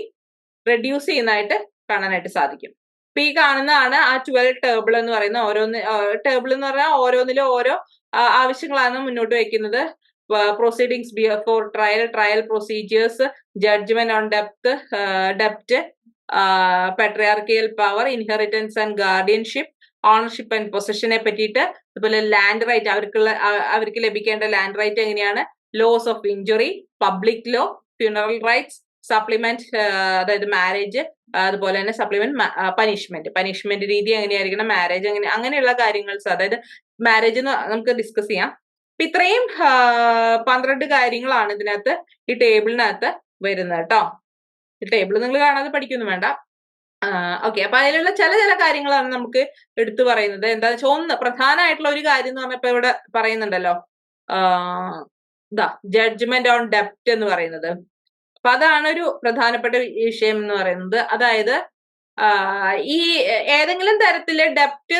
റെഡ്യൂസ് ചെയ്യുന്നതായിട്ട് കാണാനായിട്ട് സാധിക്കും. അപ്പൊ ഈ കാണുന്നതാണ് ആ 12 ടേബിൾ എന്ന് പറയുന്ന ടേബിൾ എന്ന് പറഞ്ഞാൽ ഓരോന്നിലും ഓരോ ആവശ്യങ്ങളാണ് മുന്നോട്ട് വെക്കുന്നത്. proceedings before trial procedures, judgment on debt, patriarchal power, inheritance and guardianship, ownership and പൊസഷനെ പറ്റിയിട്ട്, അതുപോലെ ലാൻഡ് റൈറ്റ്, അവർക്ക് ലഭിക്കേണ്ട ലാൻഡ് റൈറ്റ് എങ്ങനെയാണ്, laws of injury, public law, funeral rights, supplement അതായത് മാരേജ്, അതുപോലെ തന്നെ സപ്ലിമെന്റ് പനിഷ്മെന്റ് രീതി എങ്ങനെയായിരിക്കണം, മാരേജ് എങ്ങനെ, അങ്ങനെയുള്ള കാര്യങ്ങൾ, അതായത് മാരേജ് നമുക്ക് ഡിസ്കസ് ചെയ്യാം. അപ്പൊ ഇത്രയും 12 കാര്യങ്ങളാണ് ഇതിനകത്ത് ഈ ടേബിളിനകത്ത് വരുന്നത് കേട്ടോ. ഈ ടേബിൾ നിങ്ങൾ കാണാതെ പഠിക്കൊന്നും വേണ്ട. ഓക്കെ, അപ്പൊ അതിലുള്ള ചില കാര്യങ്ങളാണ് നമുക്ക് എടുത്തു പറയുന്നത്. എന്താ വെച്ചാൽ ഒന്ന് പ്രധാനമായിട്ടുള്ള ഒരു കാര്യം എന്ന് പറഞ്ഞപ്പോ ഇവിടെ പറയുന്നുണ്ടല്ലോ, ജഡ്ജ്മെന്റ് ഓൺ ഡെപ്റ്റ് എന്ന് പറയുന്നത്. അപ്പൊ അതാണ് ഒരു പ്രധാനപ്പെട്ട വിഷയം എന്ന് പറയുന്നത്. അതായത് ഈ ഏതെങ്കിലും തരത്തില് ഡെപ്റ്റ്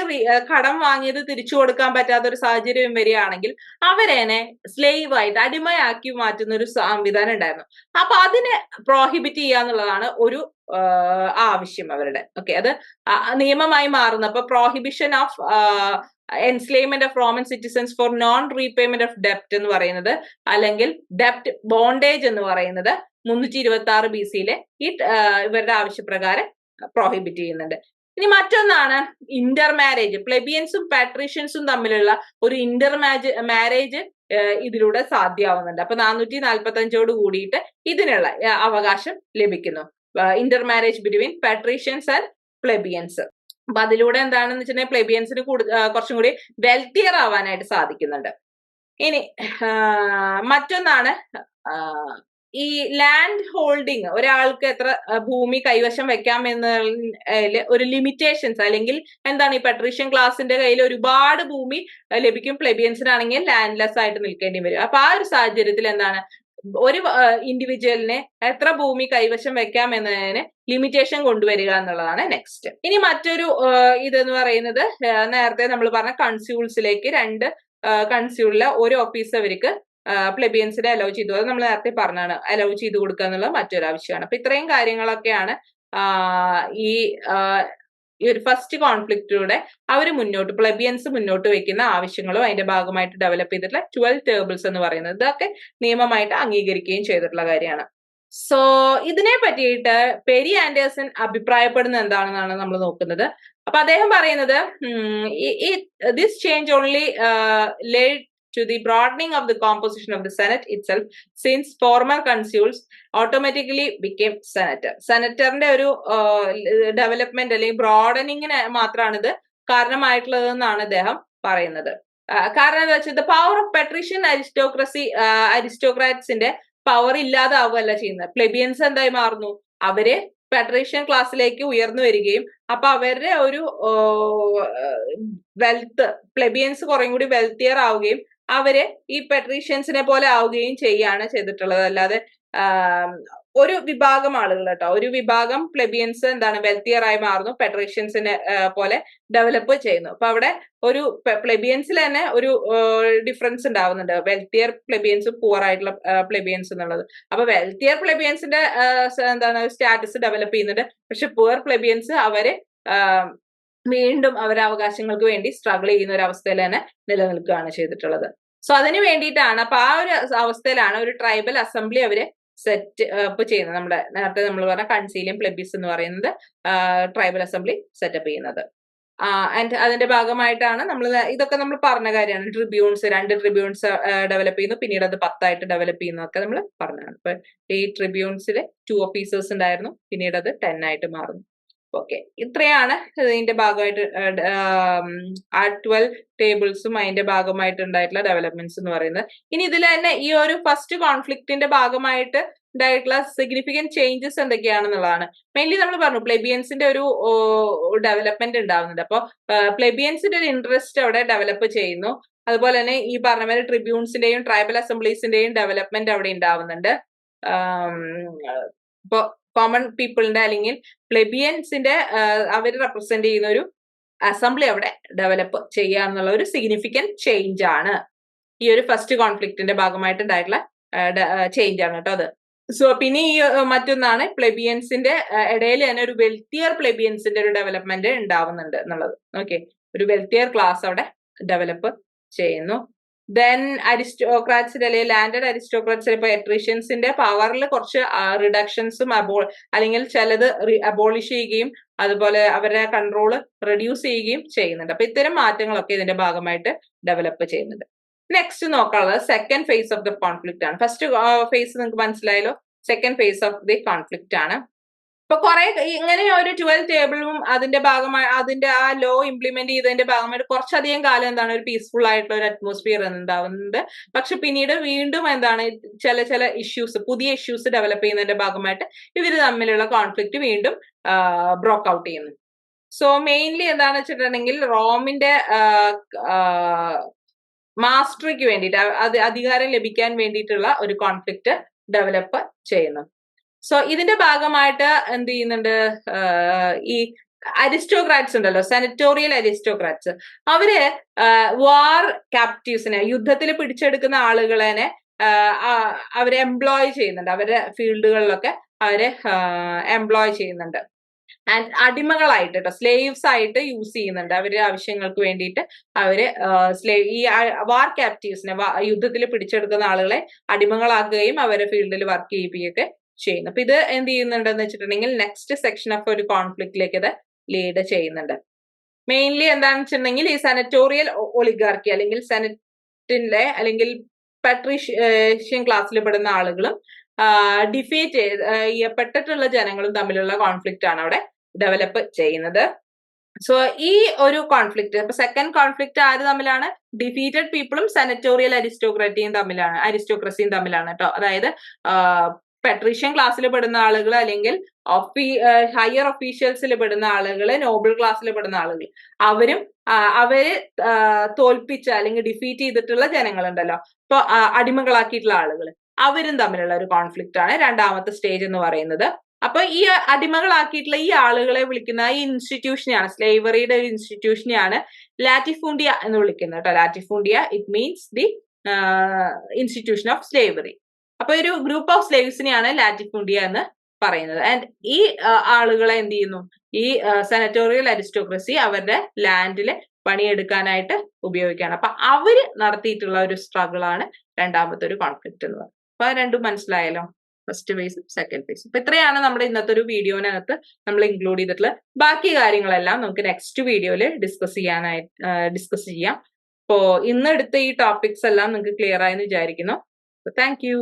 കടം വാങ്ങിയത് തിരിച്ചു കൊടുക്കാൻ പറ്റാത്ത ഒരു സാഹചര്യം വരികയാണെങ്കിൽ അവരെന്നെ സ്ലേവ് ആയിട്ട് അടിമയാക്കി മാറ്റുന്ന ഒരു സംവിധാനം ഉണ്ടായിരുന്നു. അപ്പൊ അതിനെ പ്രോഹിബിറ്റ് ചെയ്യാന്നുള്ളതാണ് ഒരു ആവശ്യം അവരുടെ. ഓക്കെ, അത് നിയമമായി മാറുന്നു. അപ്പൊ prohibition of enslavement of Roman citizens for non repayment of ഡെപ്റ്റ് എന്ന് പറയുന്നത്, അല്ലെങ്കിൽ ഡെപ്റ്റ് ബോണ്ടേജ് എന്ന് പറയുന്നത് 326 BC-യിലെ ഈ ഇവരുടെ ആവശ്യപ്രകാരം പ്രോഹിബിറ്റ് ചെയ്യുന്നുണ്ട്. ഇനി മറ്റൊന്നാണ് ഇന്റർ മാരേജ്. പ്ലെബിയൻസും പാട്രീഷ്യൻസും തമ്മിലുള്ള ഒരു ഇന്റർ മാരേജ് ഇതിലൂടെ സാധ്യമാവുന്നുണ്ട്. അപ്പൊ 445 കൂടിയിട്ട് ഇതിനുള്ള അവകാശം ലഭിക്കുന്നു. Inter marriage between patricians and plebeians. അപ്പൊ അതിലൂടെ എന്താണെന്ന് വെച്ചിട്ടുണ്ടെങ്കിൽ പ്ലെബിയൻസിന് കുറച്ചും കൂടി വെൽത്തിയർ ആവാനായിട്ട് സാധിക്കുന്നുണ്ട്. ഇനി മറ്റൊന്നാണ് ഈ ലാൻഡ് ഹോൾഡിങ്, ഒരാൾക്ക് എത്ര ഭൂമി കൈവശം വെക്കാം എന്നതിൽ ഒരു ലിമിറ്റേഷൻസ്, അല്ലെങ്കിൽ എന്താണ് ഈ പെട്രീഷ്യൻ ക്ലാസിന്റെ കയ്യിൽ ഒരുപാട് ഭൂമി ലഭിക്കും, പ്ലെബിയൻസിനാണെങ്കിൽ ലാൻഡ്ലെസ് ആയിട്ട് നിൽക്കേണ്ടി വരും. അപ്പൊ ആ ഒരു സാഹചര്യത്തിൽ എന്താണ് ഒരു ഇൻഡിവിജ്വലിനെ എത്ര ഭൂമി കൈവശം വെക്കാം എന്നതിന് ലിമിറ്റേഷൻ കൊണ്ടുവരിക എന്നുള്ളതാണ് നെക്സ്റ്റ്. ഇനി മറ്റൊരു ഇതെന്ന് പറയുന്നത് നേരത്തെ നമ്മൾ പറഞ്ഞ കൺസ്യൂൾസിലേക്ക് 2 കൺസ്യൂളിലെ ഒരു ഓഫീസ് അവർക്ക് പ്ലെബിയൻസിനെ അലോ ചെയ്തു. അത് നമ്മൾ നേരത്തെ പറഞ്ഞാണ്, അലോ ചെയ്ത് കൊടുക്കുക എന്നുള്ളത് മറ്റൊരു ആവശ്യമാണ്. അപ്പൊ ഇത്രയും കാര്യങ്ങളൊക്കെയാണ് ഈ ഒരു ഫസ്റ്റ് കോൺഫ്ലിക്റ്റിലൂടെ അവർ പ്ലെബിയൻസ് മുന്നോട്ട് വെക്കുന്ന ആവശ്യങ്ങളും അതിന്റെ ഭാഗമായിട്ട് ഡെവലപ്പ് ചെയ്തിട്ടുള്ള 12 ടേബിൾസ് എന്ന് പറയുന്നത്. ഇതൊക്കെ നിയമമായിട്ട് അംഗീകരിക്കുകയും ചെയ്തിട്ടുള്ള കാര്യമാണ്. സോ ഇതിനെ പറ്റിയിട്ട് പെരി ആൻഡേഴ്സൺ അഭിപ്രായപ്പെടുന്നത് എന്താണെന്നാണ് നമ്മൾ നോക്കുന്നത്. അപ്പൊ അദ്ദേഹം പറയുന്നത് this change only laid to the broadening of the composition of the Senate itself, since former consuls automatically became senator. സെനറ്ററിന്റെ ഒരു ഡെവലപ്മെന്റ് അല്ലെങ്കിൽ ബ്രോഡനിങ്ങിന് മാത്രമാണ് ഇത് കാരണമായിട്ടുള്ളതെന്നാണ് അദ്ദേഹം പറയുന്നത്. കാരണം എന്താ വെച്ചാൽ പവർ ഓഫ് പെട്രീഷ്യൻ അരിസ്റ്റോക്രാറ്റ്സിന്റെ പവർ ഇല്ലാതാവുകയല്ല ചെയ്യുന്നത്. പ്ലെബിയൻസ് എന്തായി മാറുന്നു, അവര് പെട്രീഷ്യൻ ക്ലാസ്സിലേക്ക് ഉയർന്നു വരികയും അപ്പൊ അവരുടെ ഒരു വെൽത്ത്, പ്ലെബിയൻസ് കുറേ കൂടി വെൽത്തിയർ ആവുകയും അവര് ഈ പെട്രീഷ്യൻസിനെ പോലെ ആവുകയും ചെയ്യാണ് ചെയ്തിട്ടുള്ളത്. അല്ലാതെ ഒരു വിഭാഗം ആളുകൾ കേട്ടോ, ഒരു വിഭാഗം പ്ലെബിയൻസ് എന്താണ് വെൽത്തിയർ ആയി മാറുന്നു, പെട്രീഷ്യൻസിനെ പോലെ ഡെവലപ്പ് ചെയ്യുന്നു. അപ്പൊ അവിടെ ഒരു പ്ലെബിയൻസിൽ തന്നെ ഒരു ഡിഫറൻസ് ഉണ്ടാവുന്നുണ്ട്, വെൽത്തിയർ പ്ലെബിയൻസും പുവർ ആയിട്ടുള്ള പ്ലെബിയൻസ് എന്നുള്ളത്. അപ്പൊ വെൽത്തിയർ പ്ലെബിയൻസിന്റെ എന്താണ് സ്റ്റാറ്റസ് ഡെവലപ്പ് ചെയ്യുന്നുണ്ട്, പക്ഷെ പുവർ പ്ലെബിയൻസ് അവര് വീണ്ടും അവരുടെ അവകാശങ്ങൾക്ക് വേണ്ടി സ്ട്രഗിൾ ചെയ്യുന്ന ഒരു അവസ്ഥയിൽ തന്നെ നിലനിൽക്കുകയാണ് ചെയ്തിട്ടുള്ളത്. സോ അതിന് വേണ്ടിയിട്ടാണ്, അപ്പൊ ആ ഒരു അവസ്ഥയിലാണ് ഒരു ട്രൈബൽ അസംബ്ലി അവര് സെറ്റ് അപ്പ് ചെയ്യുന്നത്. നമ്മുടെ നേരത്തെ നമ്മൾ പറഞ്ഞ കൺസീലിയം പ്ലെബിസ് എന്ന് പറയുന്നത് ട്രൈബൽ അസംബ്ലി സെറ്റപ്പ് ചെയ്യുന്നത്. ആൻഡ് അതിന്റെ ഭാഗമായിട്ടാണ് ഇതൊക്കെ നമ്മൾ പറഞ്ഞ കാര്യമാണ്. ട്രിബ്യൂൺസ് 2 ട്രിബ്യൂൺസ് ഡെവലപ്പ് ചെയ്യുന്നു, പിന്നീട് അത് 10 ഡെവലപ്പ് ചെയ്യുന്നതൊക്കെ നമ്മൾ പറഞ്ഞതാണ്. ഇപ്പൊ ഈ ട്രിബ്യൂൺസിൽ 2 ഓഫീസേഴ്സ് ഉണ്ടായിരുന്നു, പിന്നീട് അത് 10 ആയിട്ട് മാറുന്നു. ഓക്കെ, ഇത്രയാണ് ഇതിന്റെ ഭാഗമായിട്ട് ആ 12 ടേബിൾസും അതിന്റെ ഭാഗമായിട്ട് ഉണ്ടായിട്ടുള്ള ഡെവലപ്മെന്റ്സ് എന്ന് പറയുന്നത്. ഇനി ഇതിൽ തന്നെ ഈ ഒരു ഫസ്റ്റ് കോൺഫ്ലിക്റ്റിന്റെ ഭാഗമായിട്ട് ഉണ്ടായിട്ടുള്ള സിഗ്നിഫിക്കന്റ് ചേഞ്ചസ് എന്തൊക്കെയാണെന്നുള്ളതാണ്. മെയിൻലി നമ്മൾ പറഞ്ഞു പ്ലെബിയൻസിന്റെ ഒരു ഡെവലപ്മെന്റ് ഉണ്ടാവുന്നുണ്ട്. അപ്പോൾ പ്ലെബിയൻസിന്റെ ഒരു ഇൻട്രസ്റ്റ് അവിടെ ഡെവലപ്പ് ചെയ്യുന്നു. അതുപോലെ തന്നെ ഈ പറഞ്ഞ പോലെ ട്രിബ്യൂൺസിന്റെയും ട്രൈബൽ അസംബ്ലീസിന്റെയും ഡെവലപ്മെന്റ് അവിടെ ഉണ്ടാവുന്നുണ്ട്. ഇപ്പോ കോമൺ പീപ്പിളിന്റെ അല്ലെങ്കിൽ പ്ലെബിയൻസിന്റെ അവർ റെപ്രസെന്റ് ചെയ്യുന്ന ഒരു അസംബ്ലി അവിടെ ഡെവലപ്പ് ചെയ്യുക എന്നുള്ള ഒരു സിഗ്നിഫിക്കന്റ് ചേഞ്ച് ആണ്. ഈ ഒരു ഫസ്റ്റ് കോൺഫ്ലിക്റ്റിന്റെ ഭാഗമായിട്ട് ഉണ്ടായിട്ടുള്ള ചേഞ്ച് ആണ് കേട്ടോ അത്. സോ പിന്നെ ഈ മറ്റൊന്നാണ് പ്ലെബിയൻസിന്റെ ഇടയിൽ തന്നെ ഒരു വെൽത്തിയർ പ്ലെബിയൻസിന്റെ ഒരു ഡെവലപ്മെന്റ് ഉണ്ടാവുന്നുണ്ട് എന്നുള്ളത്. ഓക്കെ, ഒരു വെൽത്തിയർ ക്ലാസ് അവിടെ ഡെവലപ്പ് ചെയ്യുന്നു. ദെൻ അരിസ്റ്റോക്രാറ്റ്സിന്റെ അല്ലെങ്കിൽ ലാൻഡഡ് അരിസ്റ്റോക്രാറ്റ്സിൽ ഇപ്പൊ എട്രീഷ്യൻസിന്റെ പവറിൽ കുറച്ച് റിഡക്ഷൻസും അല്ലെങ്കിൽ ചിലത് അബോളിഷ് ചെയ്യുകയും അതുപോലെ അവരുടെ കൺട്രോള് റെഡ്യൂസ് ചെയ്യുകയും ചെയ്യുന്നുണ്ട്. അപ്പൊ ഇത്തരം മാറ്റങ്ങളൊക്കെ ഇതിന്റെ ഭാഗമായിട്ട് ഡെവലപ്പ് ചെയ്യുന്നുണ്ട്. നെക്സ്റ്റ് നോക്കാനുള്ളത് second phase of the conflict ആണ്. ഫസ്റ്റ് ഫേസ് നിങ്ങൾക്ക് മനസ്സിലായല്ലോ, second phase of the conflict ആണ്. ഇപ്പൊ കുറെ ഇങ്ങനെ ഒരു 12 ടേബിളും അതിന്റെ ഭാഗമായി അതിന്റെ ആ ലോ ഇംപ്ലിമെന്റ് ചെയ്തതിന്റെ ഭാഗമായിട്ട് കുറച്ചധികം കാലം എന്താണ് ഒരു പീസ്ഫുൾ ആയിട്ടുള്ള ഒരു അറ്റ്മോസ്ഫിയർ ഉണ്ടാവുന്നുണ്ട്. പക്ഷെ പിന്നീട് വീണ്ടും എന്താണ് ചില ഇഷ്യൂസ്, പുതിയ ഇഷ്യൂസ് ഡെവലപ്പ് ചെയ്യുന്നതിന്റെ ഭാഗമായിട്ട് ഇവര് തമ്മിലുള്ള കോൺഫ്ലിക്റ്റ് വീണ്ടും ബ്രോക്ക് ഔട്ട് ചെയ്യുന്നു. സോ മെയിൻലി എന്താണെന്ന് വെച്ചിട്ടുണ്ടെങ്കിൽ റോമിന്റെ മാസ്റ്ററിക്ക് വേണ്ടിയിട്ട് അധികാരം ലഭിക്കാൻ വേണ്ടിയിട്ടുള്ള ഒരു കോൺഫ്ലിക്റ്റ് ഡെവലപ്പ് ചെയ്യുന്നു. സോ ഇതിന്റെ ഭാഗമായിട്ട് എന്ത് ചെയ്യുന്നുണ്ട്, ഈ അരിസ്റ്റോക്രാറ്റ്സ് ഉണ്ടല്ലോ, സെനറ്റോറിയൽ അരിസ്റ്റോക്രാറ്റ്സ്, അവര് വാർ ക്യാപ്റ്റീവ്സിനെ, യുദ്ധത്തിൽ പിടിച്ചെടുക്കുന്ന ആളുകളെ അവരെ എംപ്ലോയ് ചെയ്യുന്നുണ്ട്. അവരുടെ ഫീൽഡുകളിലൊക്കെ അവരെ എംപ്ലോയ് ചെയ്യുന്നുണ്ട്. ആൻഡ് അടിമകളായിട്ട് കേട്ടോ, സ്ലേവ്സ് ആയിട്ട് യൂസ് ചെയ്യുന്നുണ്ട്. അവരുടെ ആവശ്യങ്ങൾക്ക് വേണ്ടിയിട്ട് അവര് ഈ വാർ ക്യാപ്റ്റീവ്സിനെ, യുദ്ധത്തിൽ പിടിച്ചെടുക്കുന്ന ആളുകളെ അടിമകളാക്കുകയും അവരെ ഫീൽഡിൽ വർക്ക് ചെയ്യിപ്പിക്കുകയൊക്കെ ചെയ്യുന്നു. അപ്പൊ ഇത് എന്ത് ചെയ്യുന്നുണ്ടെന്ന് വെച്ചിട്ടുണ്ടെങ്കിൽ നെക്സ്റ്റ് സെക്ഷൻ ഓഫ് ഒരു കോൺഫ്ലിക്റ്റിലേക്ക് ഇത് ലീഡ് ചെയ്യുന്നുണ്ട്. മെയിൻലി എന്താണെന്ന് വെച്ചിട്ടുണ്ടെങ്കിൽ ഈ സെനറ്റോറിയൽ ഒളിഗാർക്കി അല്ലെങ്കിൽ സെനറ്റിന്റെ അല്ലെങ്കിൽ പാട്രീഷ്യൻ ക്ലാസ്സിൽ പെടുന്ന ആളുകളും ഡിഫീറ്റ് ചെയ്യപ്പെട്ടിട്ടുള്ള ജനങ്ങളും തമ്മിലുള്ള കോൺഫ്ലിക്റ്റ് ആണ് അവിടെ ഡെവലപ്പ് ചെയ്യുന്നത്. സോ ഈ ഒരു കോൺഫ്ലിക്റ്റ്, ഇപ്പൊ സെക്കൻഡ് കോൺഫ്ലിക്റ്റ് ആര് തമ്മിലാണ്? ഡിഫീറ്റഡ് പീപ്പിളും സെനറ്റോറിയൽ അരിസ്റ്റോക്രസിയും തമ്മിലാണ് കേട്ടോ. അതായത് പെട്രീഷ്യൻ ക്ലാസ്സിൽ പെടുന്ന ആളുകൾ അല്ലെങ്കിൽ ഹയർ ഒഫീഷ്യൽസിൽ പെടുന്ന ആളുകൾ, നോബിൾ ക്ലാസ്സിൽ പെടുന്ന ആളുകൾ, അവര് തോൽപ്പിച്ച അല്ലെങ്കിൽ ഡിഫീറ്റ് ചെയ്തിട്ടുള്ള ജനങ്ങളുണ്ടല്ലോ, ഇപ്പൊ അടിമകളാക്കിയിട്ടുള്ള ആളുകൾ, അവരും തമ്മിലുള്ള ഒരു കോൺഫ്ലിക്റ്റ് ആണ് രണ്ടാമത്തെ സ്റ്റേജ് എന്ന് പറയുന്നത്. അപ്പൊ ഈ അടിമകളാക്കിയിട്ടുള്ള ഈ ആളുകളെ വിളിക്കുന്ന ഈ ഇൻസ്റ്റിറ്റ്യൂഷനെയാണ്, സ്ലേവറിയുടെ ഒരു ഇൻസ്റ്റിറ്റ്യൂഷനെയാണ് ലാറ്റിഫൂണ്ടിയ എന്ന് വിളിക്കുന്നത് കേട്ടോ. Latifundia, it means the institution of slavery. അപ്പൊ ഒരു ഗ്രൂപ്പ് ഓഫ് സ്ലേവ്സിനെയാണ് ലാറ്റിഫൂണ്ടിയ എന്ന് പറയുന്നത്. ആൻഡ് ഈ ആളുകളെ എന്ത് ചെയ്യുന്നു, ഈ സെനറ്റോറിയൽ അരിസ്റ്റോക്രസി അവരുടെ ലാൻഡില് പണിയെടുക്കാനായിട്ട് ഉപയോഗിക്കുകയാണ്. അപ്പൊ അവര് നടത്തിയിട്ടുള്ള ഒരു സ്ട്രഗിൾ ആണ് രണ്ടാമത്തെ ഒരു കോൺഫ്ലിക്റ്റ് എന്ന് പറയുന്നത്. അപ്പൊ രണ്ടും മനസ്സിലായല്ലോ, ഫസ്റ്റ് ഫേസും സെക്കൻഡ് ഫേസും. അപ്പൊ ഇത്രയാണ് നമ്മുടെ ഇന്നത്തെ ഒരു വീഡിയോനകത്ത് നമ്മൾ ഇൻക്ലൂഡ് ചെയ്തിട്ടുള്ളത്. ബാക്കി കാര്യങ്ങളെല്ലാം നമുക്ക് നെക്സ്റ്റ് വീഡിയോയിൽ ഡിസ്കസ് ചെയ്യാം. അപ്പോ ഇന്ന് എടുത്ത ഈ ടോപ്പിക്സ് എല്ലാം നിങ്ങൾക്ക് ക്ലിയർ ആയെന്ന് വിചാരിക്കുന്നു. Thank you.